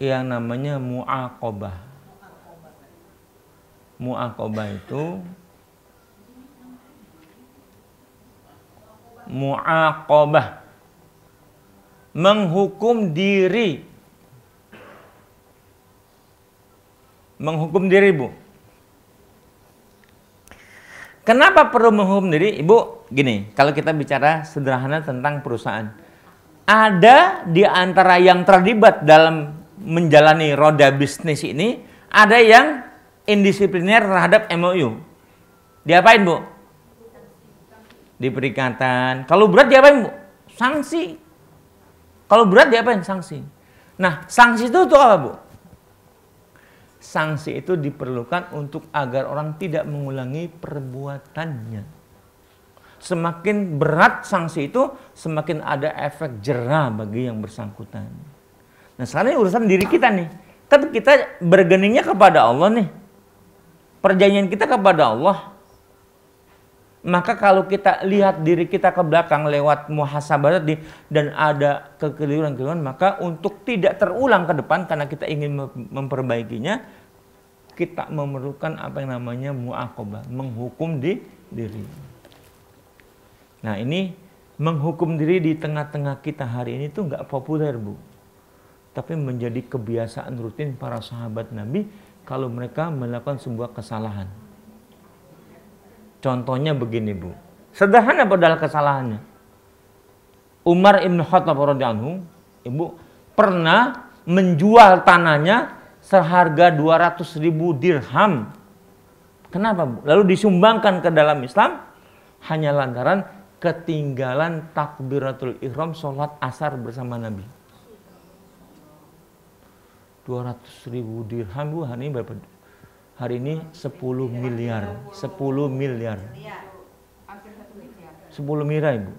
yang namanya mu'aqobah. Mu'aqobah itu mu'aqobah, menghukum diri. Menghukum diri Bu. Kenapa perlu menghukum diri? Ibu gini, kalau kita bicara sederhana tentang perusahaan, ada di antara yang terlibat dalam menjalani roda bisnis ini, ada yang indisipliner terhadap MOU. Diapain Bu? Diperingatan. Kalau berat diapain Bu? Sanksi. Kalau berat diapain? Sanksi. Nah, sanksi itu untuk apa Bu? Sanksi itu diperlukan untuk agar orang tidak mengulangi perbuatannya. Semakin berat sanksi itu, semakin ada efek jera bagi yang bersangkutan. Nah, sekarang ini urusan diri kita nih. Kan kita bergeningnya kepada Allah nih. Perjanjian kita kepada Allah. Maka kalau kita lihat diri kita ke belakang lewat muhasabah tadi dan ada kekeliruan-kekeliruan, maka untuk tidak terulang ke depan karena kita ingin memperbaikinya, kita memerlukan apa yang namanya mu'aqobah, menghukum diri. Nah, ini menghukum diri di tengah-tengah kita hari ini tuh nggak populer Bu, tapi menjadi kebiasaan rutin para sahabat Nabi kalau mereka melakukan sebuah kesalahan. Contohnya begini Bu, sederhana padahal kesalahannya. Umar ibn Khattab radhiyallahu anhu, Ibu, pernah menjual tanahnya seharga 200.000 dirham. Kenapa Bu? Lalu disumbangkan ke dalam Islam hanya lantaran ketinggalan takbiratul ihram sholat asar bersama Nabi. 200.000 dirham Bu, hari ini berapa? Hari ini 10 miliar. 10 miliar. 10 miliar Ibu.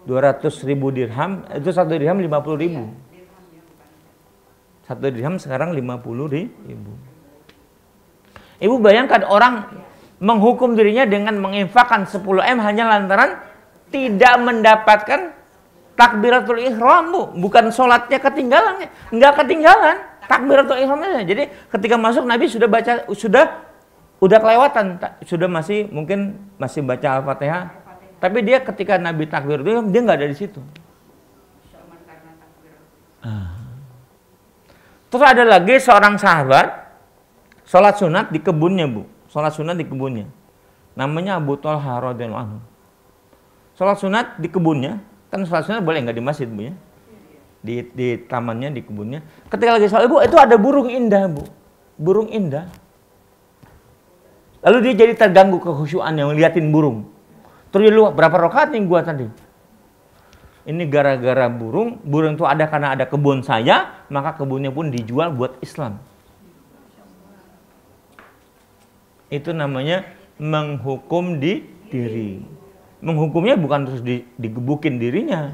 200.000 dirham, itu 1 dirham 50.000. 1 dirham sekarang 50.000. Ibu bayangkan orang menghukum dirinya dengan menginfakkan 10 M hanya lantaran tidak mendapatkan takbiratul ihram Bu. Bukan sholatnya ketinggalan, enggak ketinggalan. Takbiratul ihramnya. Jadi ketika masuk Nabi sudah baca, udah kelewatan, sudah mungkin masih baca Al-Fatihah. Tapi dia ketika Nabi takbiratul ihram dia nggak ada di situ. Terus ada lagi seorang sahabat sholat sunat di kebunnya Bu. Sholat sunat di kebunnya. Namanya Abu Thalhah radhiyallahu anhu. Sholat sunat di kebunnya, kan sholat sunat boleh nggak di masjid Bu ya? Di tamannya, di kebunnya. Ketika lagi sholat Bu, itu ada burung indah Bu, burung indah. Lalu dia jadi terganggu kekhusyuannya ngeliatin burung. Terus dia lupa berapa rakaat nih gua tadi? Ini gara-gara burung itu ada karena ada kebun saya, maka kebunnya pun dijual buat Islam. Itu namanya menghukum diri. Menghukumnya bukan terus digebukin dirinya,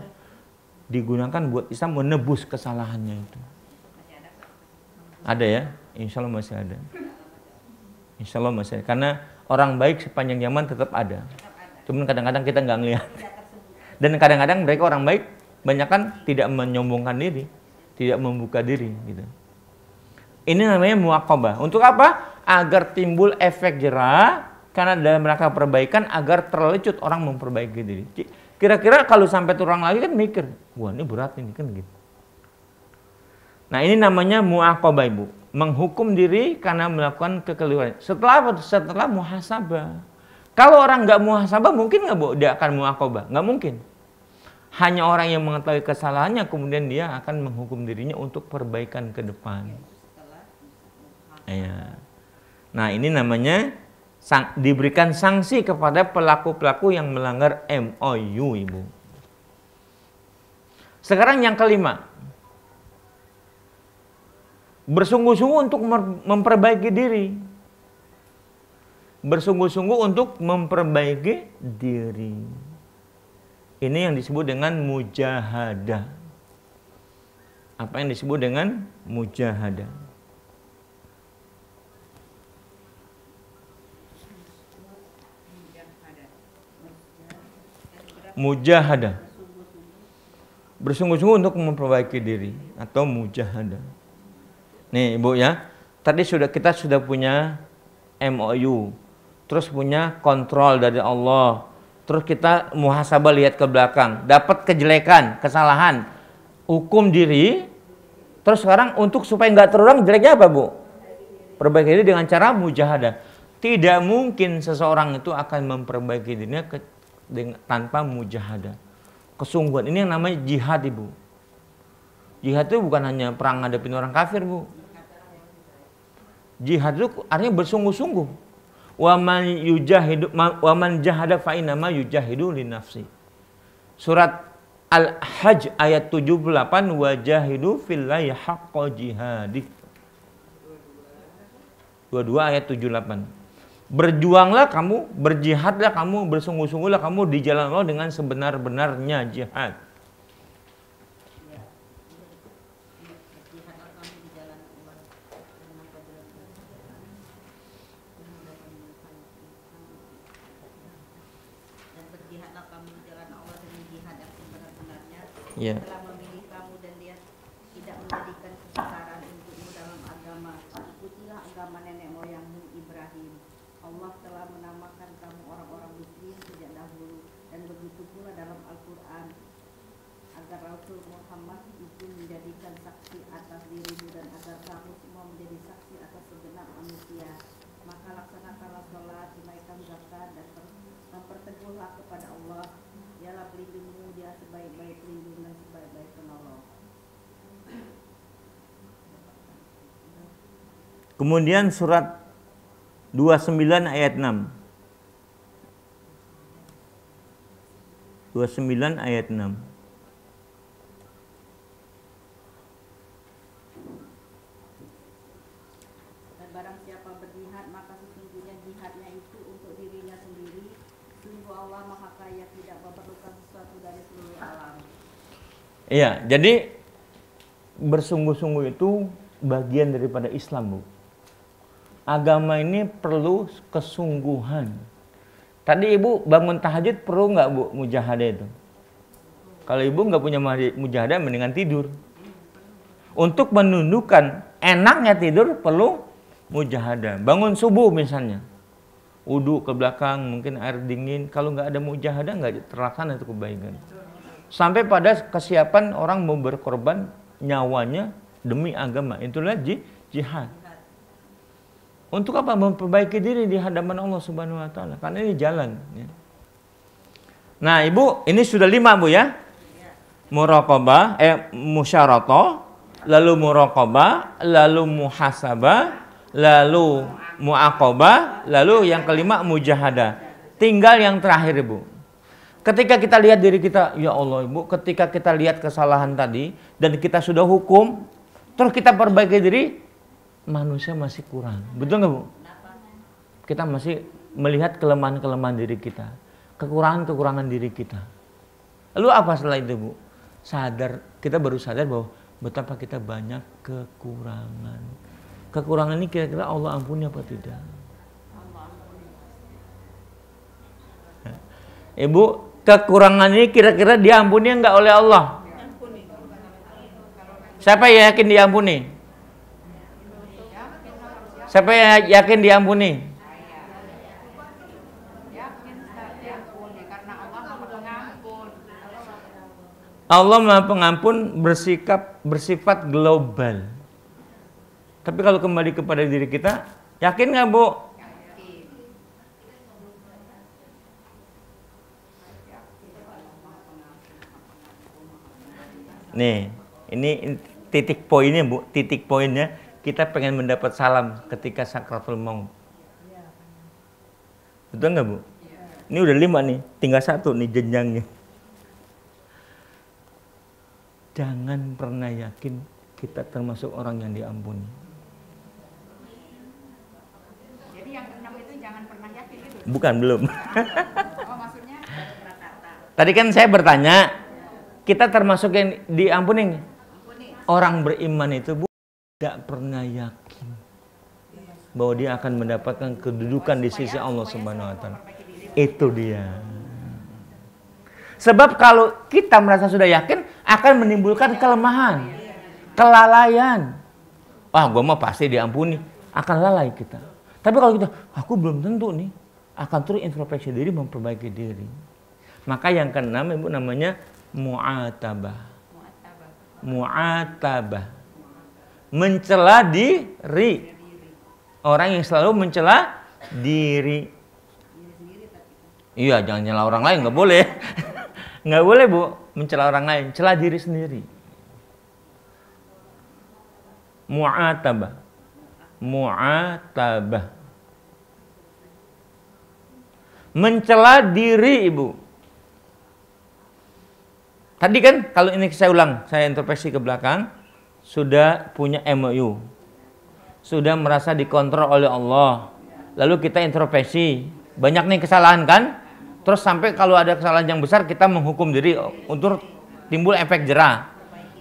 digunakan buat Islam menebus kesalahannya itu. Ada ya? Insya Allah masih ada. Insya Allah masih ada. Karena orang baik sepanjang zaman tetap ada. Cuman kadang-kadang kita nggak ngelihat. Dan kadang-kadang mereka orang baik banyak kan tidak menyombongkan diri, tidak membuka diri gitu. Ini namanya muaqabah. Untuk apa? Agar timbul efek jerah karena dalam rangka perbaikan agar terlecut orang memperbaiki diri. Kira-kira kalau sampai turun lagi kan mikir, wah ini berat ini kan gitu. Nah ini namanya muaqabah Ibu, menghukum diri karena melakukan kekeliruan. Setelah muhasabah. Kalau orang nggak muhasabah mungkin nggak Bu dia akan muaqabah? Nggak mungkin. Hanya orang yang mengetahui kesalahannya kemudian dia akan menghukum dirinya untuk perbaikan ke depan. Ya. Nah ini namanya diberikan sanksi kepada pelaku-pelaku yang melanggar MOU Ibu. Sekarang yang kelima, bersungguh-sungguh untuk memperbaiki diri. Bersungguh-sungguh untuk memperbaiki diri. Ini yang disebut dengan mujahadah. Apa yang disebut dengan mujahadah? Mujahadah. Bersungguh-sungguh untuk memperbaiki diri atau mujahadah. Nih Ibu ya, tadi kita sudah punya MOU, terus punya kontrol dari Allah, terus kita muhasabah lihat ke belakang, dapat kejelekan, kesalahan, hukum diri, terus sekarang untuk supaya nggak terulang jeleknya apa Bu? Perbaiki diri dengan cara mujahadah. Tidak mungkin seseorang itu akan memperbaiki dirinya tanpa mujahadah. Kesungguhan ini yang namanya jihad Ibu. Jihad itu bukan hanya perang ngadepin orang kafir Bu. Jihad itu artinya bersungguh-sungguh. Wa man jahada fa innama yujahidu li nafsi. Surat Al-Hajj ayat 78, wajahidu fillahi haqqa jihadi. 22 ayat 78. Berjuanglah kamu, berjihadlah kamu, bersungguh-sungguhlah kamu di jalan Allah dengan sebenar-benarnya jihad. Ya. Telah memilih kamu dan dia tidak menjadikan kesukaran untukmu dalam agama. Ikutilah agama nenek moyangmu Ibrahim. Allah telah menamakan kamu orang-orang muslim sejak dahulu dan begitu pula dalam Al-Quran agar Rasul Muhammad itu menjadikan saksi atas dirimu dan agar kamu semua menjadi saksi atas segenap manusia. Maka laksanakanlah sholat, tunaikan zakat dan memperteguhlah kepada Allah. Dialah pelindungmu, dia sebaik-baik pelindung dan sebaik-baik penolong. Kemudian surat 29 ayat 6. 29 ayat 6. Dan barang siapa berjihad maka sesungguhnya jihadnya itu untuk dirinya sendiri. Sungguh Allah Maha Kaya tidak memerlukan sesuatu dari seluruh alam. Iya, jadi bersungguh-sungguh itu bagian daripada Islam Bu. Agama ini perlu kesungguhan. Tadi Ibu bangun tahajud perlu nggak Bu mujahadah itu? Kalau Ibu nggak punya mujahadah mendingan tidur. Untuk menundukkan enaknya tidur perlu mujahadah. Bangun subuh misalnya, wudu ke belakang, mungkin air dingin. Kalau nggak ada mujahadah nggak terlaksana itu kebaikan. Sampai pada kesiapan orang mau berkorban nyawanya demi agama. Itulah jihad. Untuk apa? Memperbaiki diri di hadapan Allah Subhanahu wa taala. Karena ini jalan ya. Nah, Ibu, ini sudah 5, Bu ya. Muraqabah, musyaratah, lalu muraqabah, lalu muhasabah, lalu muaqabah, lalu yang kelima mujahadah. Tinggal yang terakhir, Ibu. Ketika kita lihat diri kita, ya Allah, Ibu, ketika kita lihat kesalahan tadi dan kita sudah hukum, terus kita perbaiki diri, manusia masih kurang. Betul nggak, Bu? Kita masih melihat kelemahan-kelemahan diri kita, kekurangan-kekurangan diri kita. Lalu apa setelah itu, Bu? Kita baru sadar bahwa betapa kita banyak kekurangan. Kekurangan ini kira-kira Allah ampuni apa tidak? Ibu, kekurangan ini kira-kira diampuni enggak oleh Allah? Siapa yang yakin diampuni? Siapa yang yakin diampuni? Allah Maha Pengampun bersifat global. Tapi kalau kembali kepada diri kita, yakin nggak, Bu? Nih, ini titik poinnya, Bu. Titik poinnya kita pengen mendapat salam ketika sakratul maut. Betul nggak, Bu? Ini udah 5 nih, tinggal 1 nih jenjangnya. Jangan pernah yakin kita termasuk orang yang diampuni. Jadi yang ke-6 itu jangan pernah yakin gitu. Bukan, belum. Oh, maksudnya Tadi kan saya bertanya, kita termasuk yang diampuni. Orang beriman itu, Bu, tidak pernah yakin bahwa dia akan mendapatkan kedudukan di sisi Allah Subhanahu wa taala. Itu dia. Sebab kalau kita merasa sudah yakin, akan menimbulkan kelemahan, kelalaian. Wah, gue mah pasti diampuni. Akan lalai kita. Tapi kalau kita, aku belum tentu nih, akan terus introspeksi diri, memperbaiki diri. Maka yang ke-6, Ibu, namanya mu'atabah. Mu'atabah. Mencela diri. Orang yang selalu mencela diri. Iya, jangan nyela orang lain, nggak boleh. Nggak boleh, Bu, mencela orang lain, cela diri sendiri. Mu'atabah. Mu'atabah. Mencela diri, Ibu. Tadi kan, kalau ini saya ulang, saya introspeksi ke belakang, sudah punya MOU. Sudah merasa dikontrol oleh Allah. Lalu kita introspeksi. Banyak nih kesalahan kan? Terus sampai kalau ada kesalahan yang besar kita menghukum diri untuk timbul efek jerah.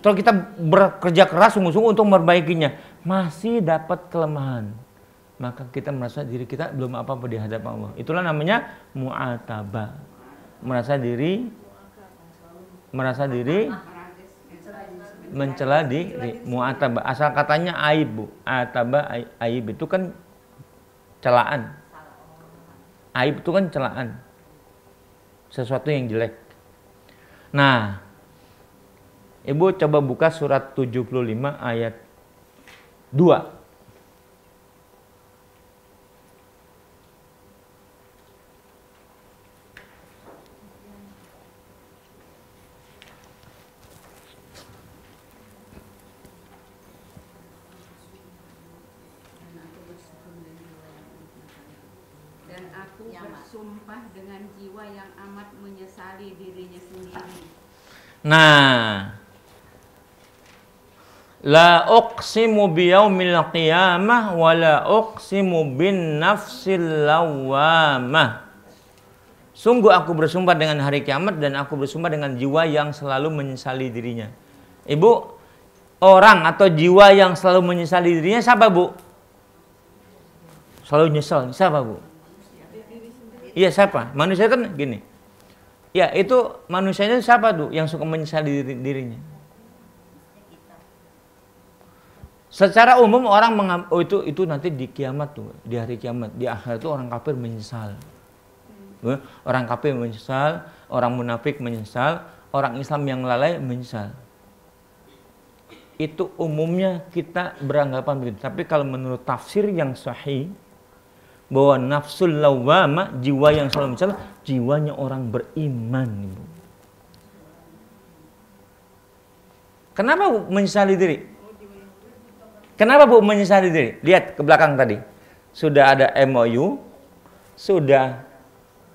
Terus kita bekerja keras sungguh-sungguh untuk memperbaikinya, masih dapat kelemahan. Maka kita merasa diri kita belum apa-apa di hadapan Allah. Itulah namanya mu'atabah. Merasa diri mencela diri. Mu'atabah. Asal katanya aib, Bu. Atabah, aib itu kan celaan. Aib itu kan celaan. Sesuatu yang jelek. Nah, Ibu coba buka surat 75 ayat 2. dan aku bersumpah dengan jiwa yang amat menyesali dirinya sendiri. Nah, la uqsimu biyaumil qiyamah wa la uqsimu bin nafsil lawamah. Sungguh aku bersumpah dengan hari kiamat dan aku bersumpah dengan jiwa yang selalu menyesali dirinya. Ibu, orang atau jiwa yang selalu menyesali dirinya siapa, Bu? Selalu nyesal, siapa, Bu? Iya, siapa? Manusia kan gini. Ya, itu manusianya siapa tuh yang suka menyesali dirinya? Secara umum orang itu nanti di kiamat tuh, di hari kiamat, di akhirat itu orang kafir menyesal. Orang kafir menyesal, orang munafik menyesal, orang Islam yang lalai menyesal. Itu umumnya kita beranggapan begitu. Tapi kalau menurut tafsir yang sahih, bahwa nafsul lawwamah, jiwa yang selalu mencela, jiwanya orang beriman, Ibu. Kenapa Bu menyesali diri? Kenapa Bu menyesali diri? Lihat ke belakang tadi. Sudah ada MOU, sudah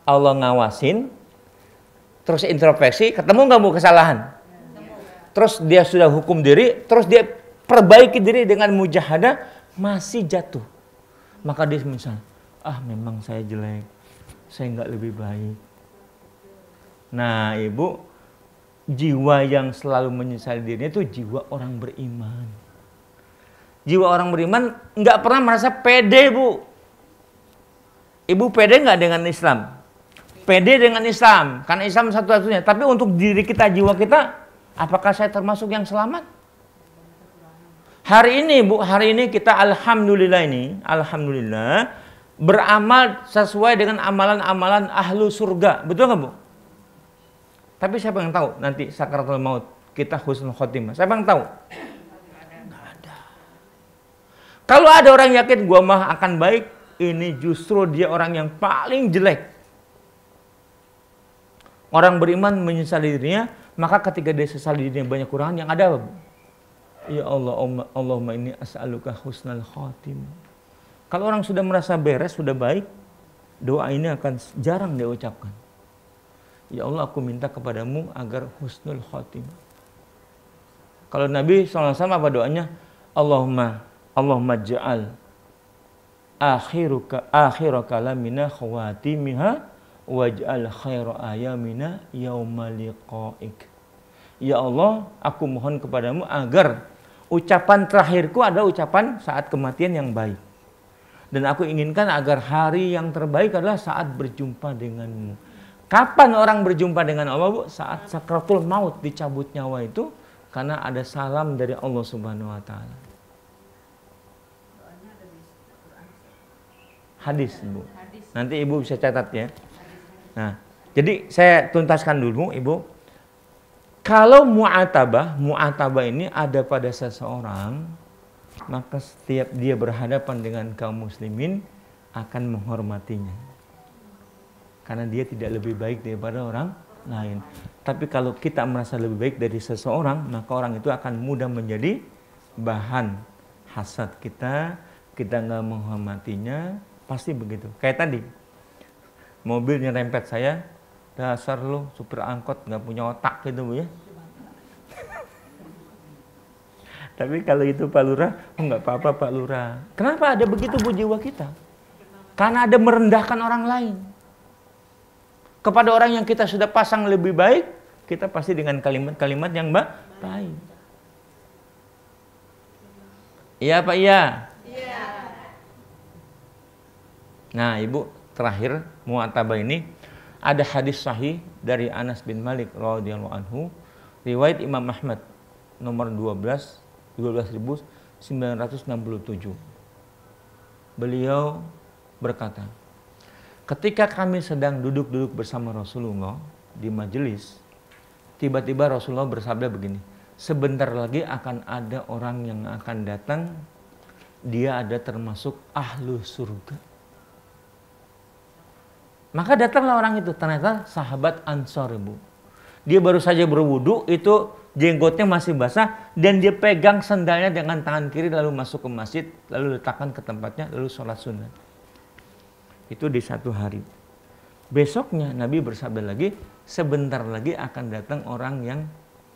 Allah ngawasin, terus introspeksi, ketemu nggak Bu kesalahan? Terus dia sudah hukum diri, terus dia perbaiki diri dengan mujahadah, masih jatuh. Maka dia menyesal, memang saya jelek, saya nggak lebih baik. Nah Ibu, jiwa yang selalu menyesali dirinya itu jiwa orang beriman. Jiwa orang beriman nggak pernah merasa pede, Bu. Ibu pede nggak dengan Islam? Pede dengan Islam, karena Islam satu-satunya. Tapi untuk diri kita, jiwa kita, apakah saya termasuk yang selamat? Hari ini, Bu, hari ini kita alhamdulillah beramal sesuai dengan amalan-amalan ahlu surga. Betul nggak, Bu? Tapi siapa yang tahu nanti sakaratul maut kita husnul khotimah? Siapa yang tahu? Nggak ada. Kalau ada orang yakin gua mah akan baik, ini justru dia orang yang paling jelek. Orang beriman menyesali dirinya, maka ketika dia sesali dirinya banyak kurangan, yang ada apa, Bu? Ya Allah, Allahumma inni as'aluka husnal khotimah. Kalau orang sudah merasa beres, sudah baik, doa ini akan jarang dia ucapkan. Ya Allah, aku minta kepadamu agar husnul khotimah. Kalau Nabi SAW apa doanya? Allahumma ja'al akhiru kalamina khawatimiha waj'al khairu ayamina yauma liqa'ik. Ya Allah, aku mohon kepadamu agar ucapan terakhirku adalah ucapan saat kematian yang baik. Dan aku inginkan agar hari yang terbaik adalah saat berjumpa denganmu. Kapan orang berjumpa dengan Allah, Bu? Saat sakratul maut, dicabut nyawa itu, karena ada salam dari Allah Subhanahu wa taala. Hadis, Bu. Nanti Ibu bisa catat ya. Nah, jadi saya tuntaskan dulu, Ibu. Kalau mu'atabah ini ada pada seseorang, maka setiap dia berhadapan dengan kaum muslimin akan menghormatinya. Karena dia tidak lebih baik daripada orang lain. Tapi kalau kita merasa lebih baik dari seseorang, maka orang itu akan mudah menjadi bahan hasad kita nggak menghormatinya, pasti begitu. Kayak tadi, mobil nyerempet saya, dasar lu supir angkot nggak punya otak gitu, Bu ya. Tapi kalau itu Pak Lurah, nggak apa-apa Pak Lurah. Kenapa ada begitu, Bu, jiwa kita? Karena ada merendahkan orang lain. Kepada orang yang kita sudah pasang lebih baik, kita pasti dengan kalimat-kalimat yang baik. Iya Pak, iya? Iya. Nah Ibu, terakhir mu'atabah ini ada hadis sahih dari Anas bin Malik radhiyallahu anhu, riwayat Imam Ahmad nomor 12.967. Beliau berkata, ketika kami sedang duduk-duduk bersama Rasulullah di majelis, tiba-tiba Rasulullah bersabda begini, sebentar lagi akan ada orang yang akan datang, dia ada termasuk ahlu surga. Maka datanglah orang itu, ternyata sahabat Ansor, Ibu. Dia baru saja berwudu, itu jenggotnya masih basah, dan dia pegang sandalnya dengan tangan kiri, lalu masuk ke masjid, lalu letakkan ke tempatnya, lalu sholat sunat. Itu di satu hari. Besoknya Nabi bersabda lagi, sebentar lagi akan datang orang yang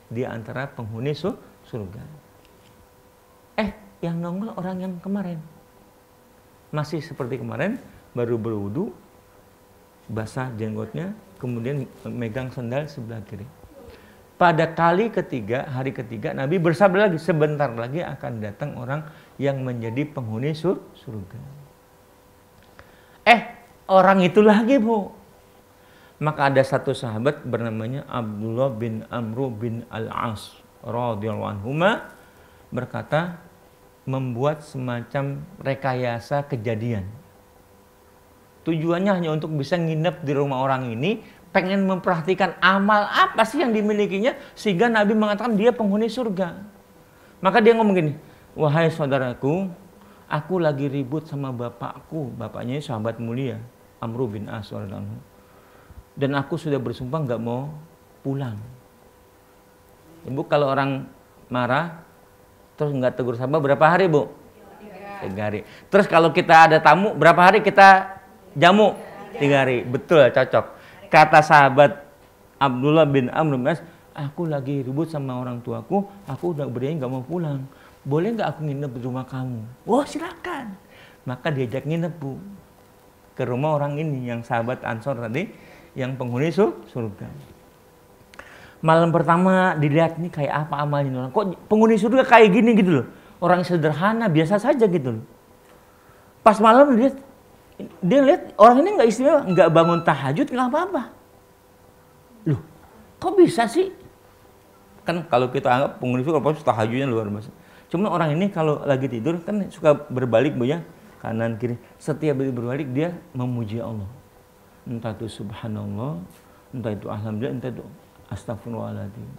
di antara penghuni surga. Yang nongol orang yang kemarin. Masih seperti kemarin, baru berwudu, basah jenggotnya, kemudian megang sandal sebelah kiri. Pada hari ketiga, Nabi bersabda lagi, sebentar lagi akan datang orang yang menjadi penghuni surga. Orang itu lagi, Bu. Maka ada satu sahabat bernamanya Abdullah bin Amru bin Al-As radhiyallahu anhuma berkata, membuat semacam rekayasa kejadian. Tujuannya hanya untuk bisa nginep di rumah orang ini, pengen memperhatikan amal apa sih yang dimilikinya, sehingga Nabi mengatakan dia penghuni surga. Maka dia ngomong gini, wahai saudaraku, aku lagi ribut sama bapakku. Bapaknya sahabat mulia, Amr bin As. Dan aku sudah bersumpah nggak mau pulang. Ibu kalau orang marah terus nggak tegur sapa berapa hari, Bu? 3 hari. Terus kalau kita ada tamu berapa hari kita jamu? 3 hari. Betul, cocok. Kata sahabat Abdullah bin Amr bin As, aku lagi ribut sama orang tuaku, aku udah berdiri nggak mau pulang. Boleh nggak aku nginep di rumah kamu? Oh silakan. Maka diajak nginep, Bu, ke rumah orang ini yang sahabat Ansor tadi, yang penghuni surga. Malam pertama dilihat nih kayak apa amalnya orang. Kok penghuni surga kayak gini gitu loh. Orang sederhana biasa saja gitu loh. Pas malam dia lihat orang ini nggak istimewa, nggak bangun tahajud, nggak apa-apa. Loh, kok bisa sih? Kan kalau kita anggap penghuni surga pasti tahajudnya luar biasa. Cuma orang ini kalau lagi tidur kan suka berbalik, Bu, ya, kanan kiri. Setiap berbalik dia memuji Allah. Entah itu subhanallah, entah itu alhamdulillah, entah itu astagfirullahaladzim.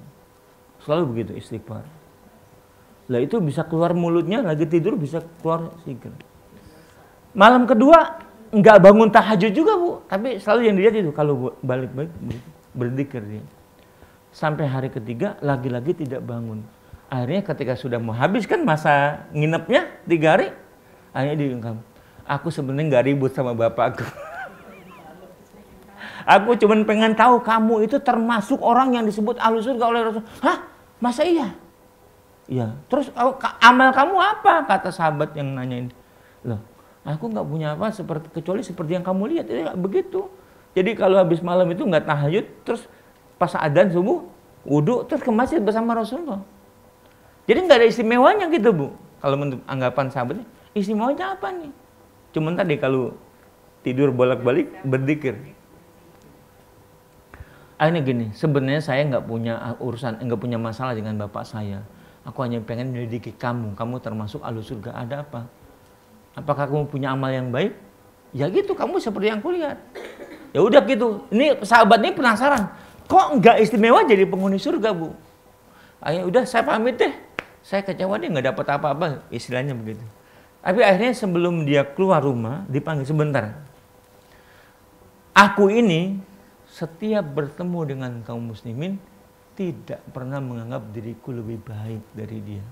Selalu begitu istighfar. Lah itu bisa keluar mulutnya lagi tidur, bisa keluar zikir. Malam kedua nggak bangun tahajud juga, Bu, tapi selalu yang dilihat itu kalau balik-balik berzikir dia. Sampai hari ketiga lagi-lagi tidak bangun. Akhirnya ketika sudah mau habis kan masa nginepnya 3 hari, akhirnya diungkap, aku sebenarnya nggak ribut sama bapakku. Aku cuma pengen tahu kamu itu termasuk orang yang disebut ahlu surga oleh Rasul. Hah? Masa iya? Iya. Terus amal kamu apa? Kata sahabat yang nanyain. Loh, aku nggak punya apa kecuali seperti yang kamu lihat. Ya, begitu. Jadi kalau habis malam itu nggak tahajud, terus pas adzan subuh, wudhu, terus ke masjid bersama Rasulullah. Jadi nggak ada istimewanya gitu, Bu. Kalau menurut anggapan sahabatnya, istimewanya apa nih? Cuman tadi kalau tidur bolak-balik berzikir. Akhirnya gini, sebenarnya saya nggak punya urusan, nggak punya masalah dengan bapak saya. Aku hanya pengen menyelidiki kamu termasuk ahlu surga. Ada apa? Apakah kamu punya amal yang baik? Ya gitu, kamu seperti yang kulihat. Ya udah gitu. Ini sahabat ini penasaran, kok nggak istimewa jadi penghuni surga, Bu? Akhirnya udah saya pamit deh. Saya kecewa dia nggak dapat apa-apa, istilahnya begitu. Tapi akhirnya sebelum dia keluar rumah dipanggil sebentar. Aku ini setiap bertemu dengan kaum muslimin tidak pernah menganggap diriku lebih baik dari dia.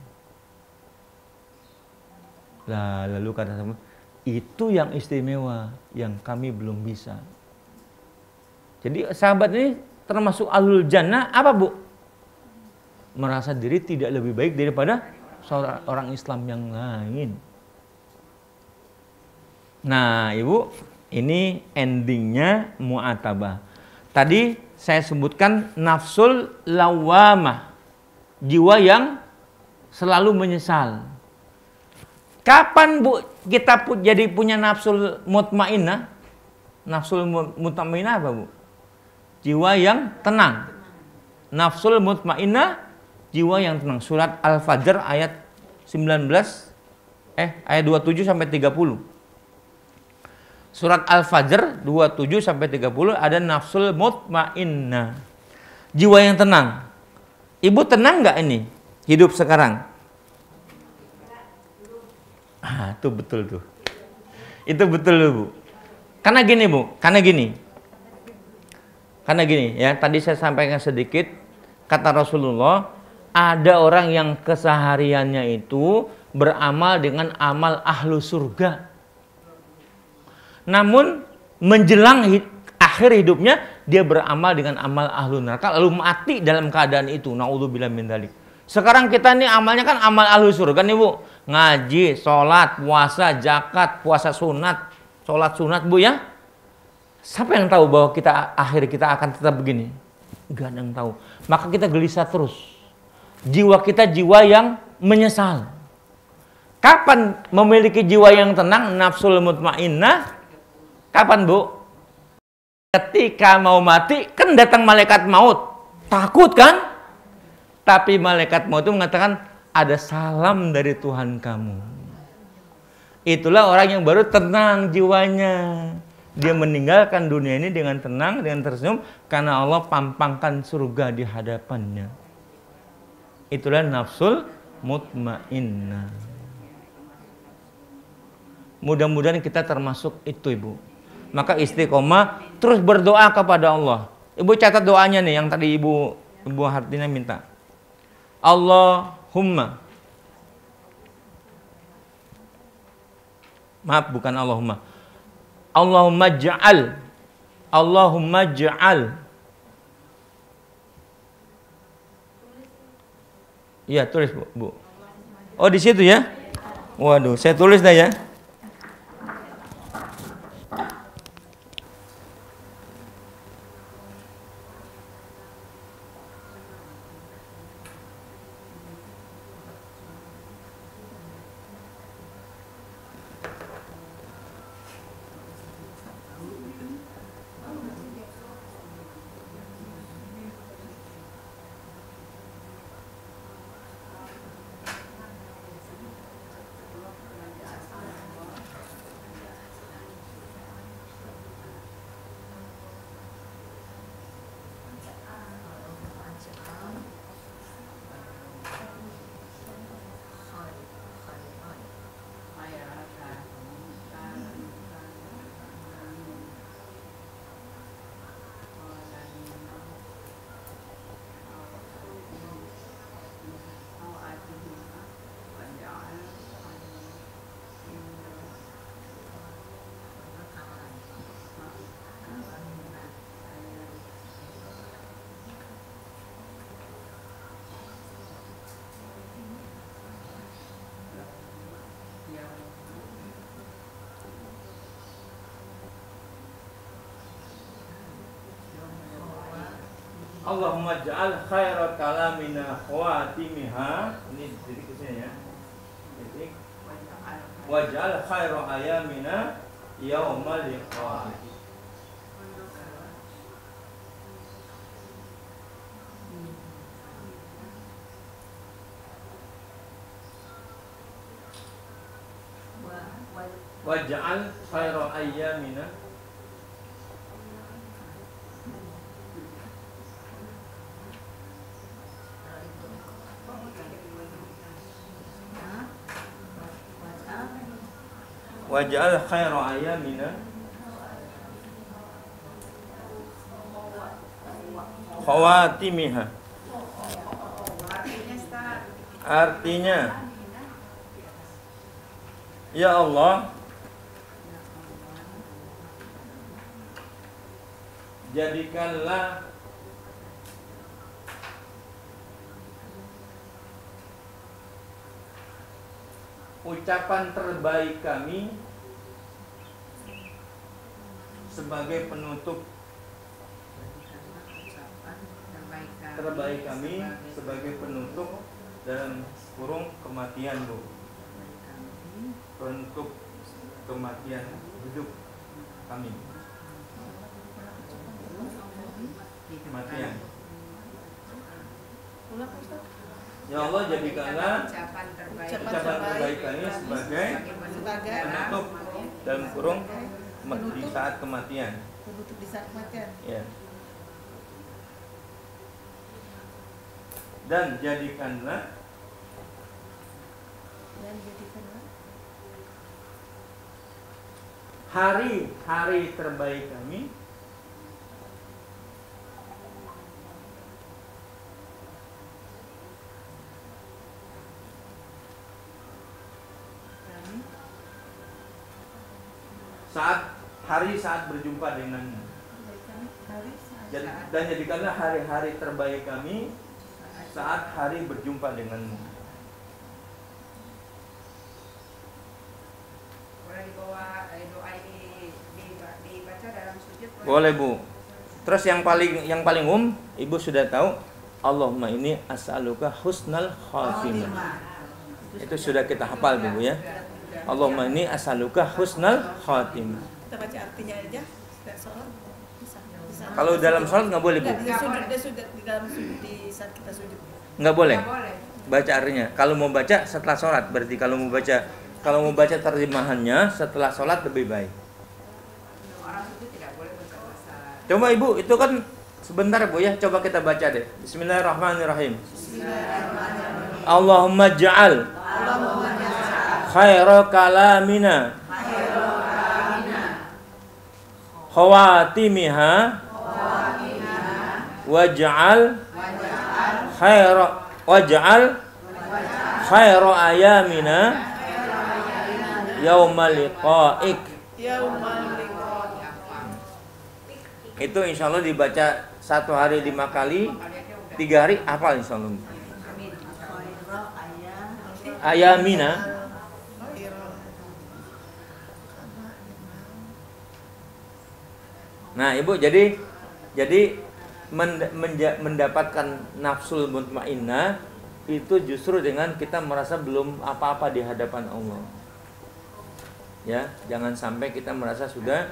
Lah, lalu kata sama, itu yang istimewa yang kami belum bisa. Jadi sahabat ini termasuk ahlul jannah apa, Bu? Merasa diri tidak lebih baik daripada orang Islam yang lain. Nah, Ibu, ini endingnya mu'atabah. Tadi saya sebutkan nafsul lawamah, jiwa yang selalu menyesal. Kapan, Bu, kita jadi punya nafsul mutmainnah? Nafsul mutmainnah apa, Bu? Jiwa yang tenang. Nafsul mutmainnah, jiwa yang tenang. Surat Al-Fajr ayat 27 sampai 30. Surat Al-Fajr 27 sampai 30 ada nafsul mutmainnah. Jiwa yang tenang. Ibu tenang nggak ini hidup sekarang? Ah, itu betul tuh. Itu betul loh, Bu. Karena gini, Bu, karena gini ya, tadi saya sampaikan sedikit, kata Rasulullah, ada orang yang kesehariannya itu beramal dengan amal ahlu surga. Namun menjelang akhir hidupnya dia beramal dengan amal ahlu neraka, lalu mati dalam keadaan itu. Naudzubillah min dzalik. Sekarang kita nih amalnya kan amal ahlu surga nih, Bu. Ngaji, sholat, puasa, zakat, puasa sunat, sholat sunat, Bu, ya. Siapa yang tahu bahwa akhir kita akan tetap begini? Gak ada yang tahu. Maka kita gelisah terus. Jiwa kita jiwa yang menyesal. Kapan memiliki jiwa yang tenang, nafsul mutmainnah? Kapan, Bu? Ketika mau mati, kan datang malaikat maut. Takut kan? Tapi malaikat maut itu mengatakan, ada salam dari Tuhan kamu. Itulah orang yang baru tenang jiwanya. Dia meninggalkan dunia ini dengan tenang, dengan tersenyum, karena Allah pampangkan surga di hadapannya. Itulah nafsul mutmainnah. Mudah-mudahan kita termasuk itu, Ibu. Maka istiqomah, terus berdoa kepada Allah. Ibu catat doanya nih yang tadi Ibu Hartina minta. Allahumma. Maaf, bukan Allahumma. Allahumma ja'al. Allahumma ja'al. Iya, tulis, Bu. Oh, di situ ya? Waduh, saya tulis dah ya. Allahumma ja'al khairat kalamina khawatimiha. Ini titik kesini ya. Titik. Wa ja'al khairat ayamina yaumal liqa. Wa ja'al khairat ayamina waj'al khairu ayamina khawatimiha. Artinya, ya Allah, jadikanlah ucapan terbaik kami sebagai penutup dalam kurung kematian, Bu. Penutup kematian hidup kami. Kematian. Ya Allah, jadikanlah ucapan terbaik kami sebagai penutup dalam kurung di saat kematian. Penutup di saat kematian. Ya. Dan jadikanlah hari-hari terbaik kami saat berjumpa denganmu. Dan jadikanlah hari-hari terbaik kami saat hari berjumpa denganmu. Boleh doa ini dibaca dalam sujud? Boleh, Bu. Terus yang paling Ibu sudah tahu, Allahumma ini as'aluka husnal khatimah. Itu sudah kita hafal, Bu ya. Allahumma ini as'aluka husnal khatimah. Kita baca artinya aja, tidak sholat. Bisa. Kalau dalam sholat nggak boleh, Bu. Di dalam sujud, di saat kita sujud. Nggak boleh. Baca artinya. Kalau mau baca setelah sholat, berarti kalau mau baca terjemahannya setelah sholat lebih baik. Orang itu tidak boleh baca bahasa. Coba Ibu, itu kan sebentar, Bu ya. Coba kita baca deh. Bismillahirrahmanirrahim. Allahumma ja'al khaira kalamina khawatimiha waj'al khaira ayamina yaumal liqa'ik. Itu insya Allah dibaca 1 hari 5 kali, 3 hari hafal insya Allah. Ayamina. Nah ibu, jadi mendapatkan nafsul mutmainnah itu justru dengan kita merasa belum apa-apa di hadapan Allah. Ya, jangan sampai kita merasa sudah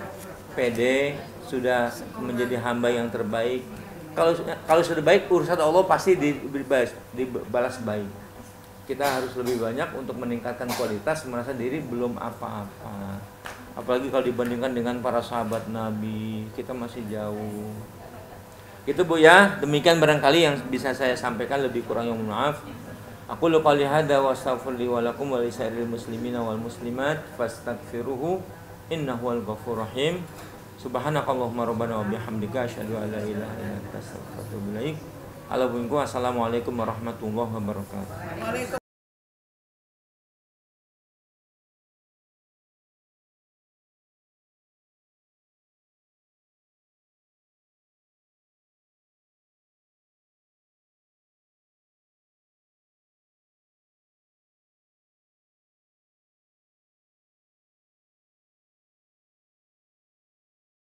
pede, sudah menjadi hamba yang terbaik. Kalau sudah baik, urusan Allah pasti dibalas baik. Kita harus lebih banyak untuk meningkatkan kualitas, merasa diri belum apa-apa. Apalagi kalau dibandingkan dengan para sahabat Nabi, kita masih jauh. Itu Bu ya, demikian barangkali yang bisa saya sampaikan, lebih kurang yang maaf. Aku qouli hadza wa astaghfiru wa lakum wa lisairil muslimina wal muslimat fastaghfiruhu innahu wal ghafurur rahim. Subhanakallahumma rabbana wa bihamdika asyhadu an la ilaha illa anta astaghfiruka wa atubu ilaik. Assalamualaikum warahmatullahi wabarakatuh.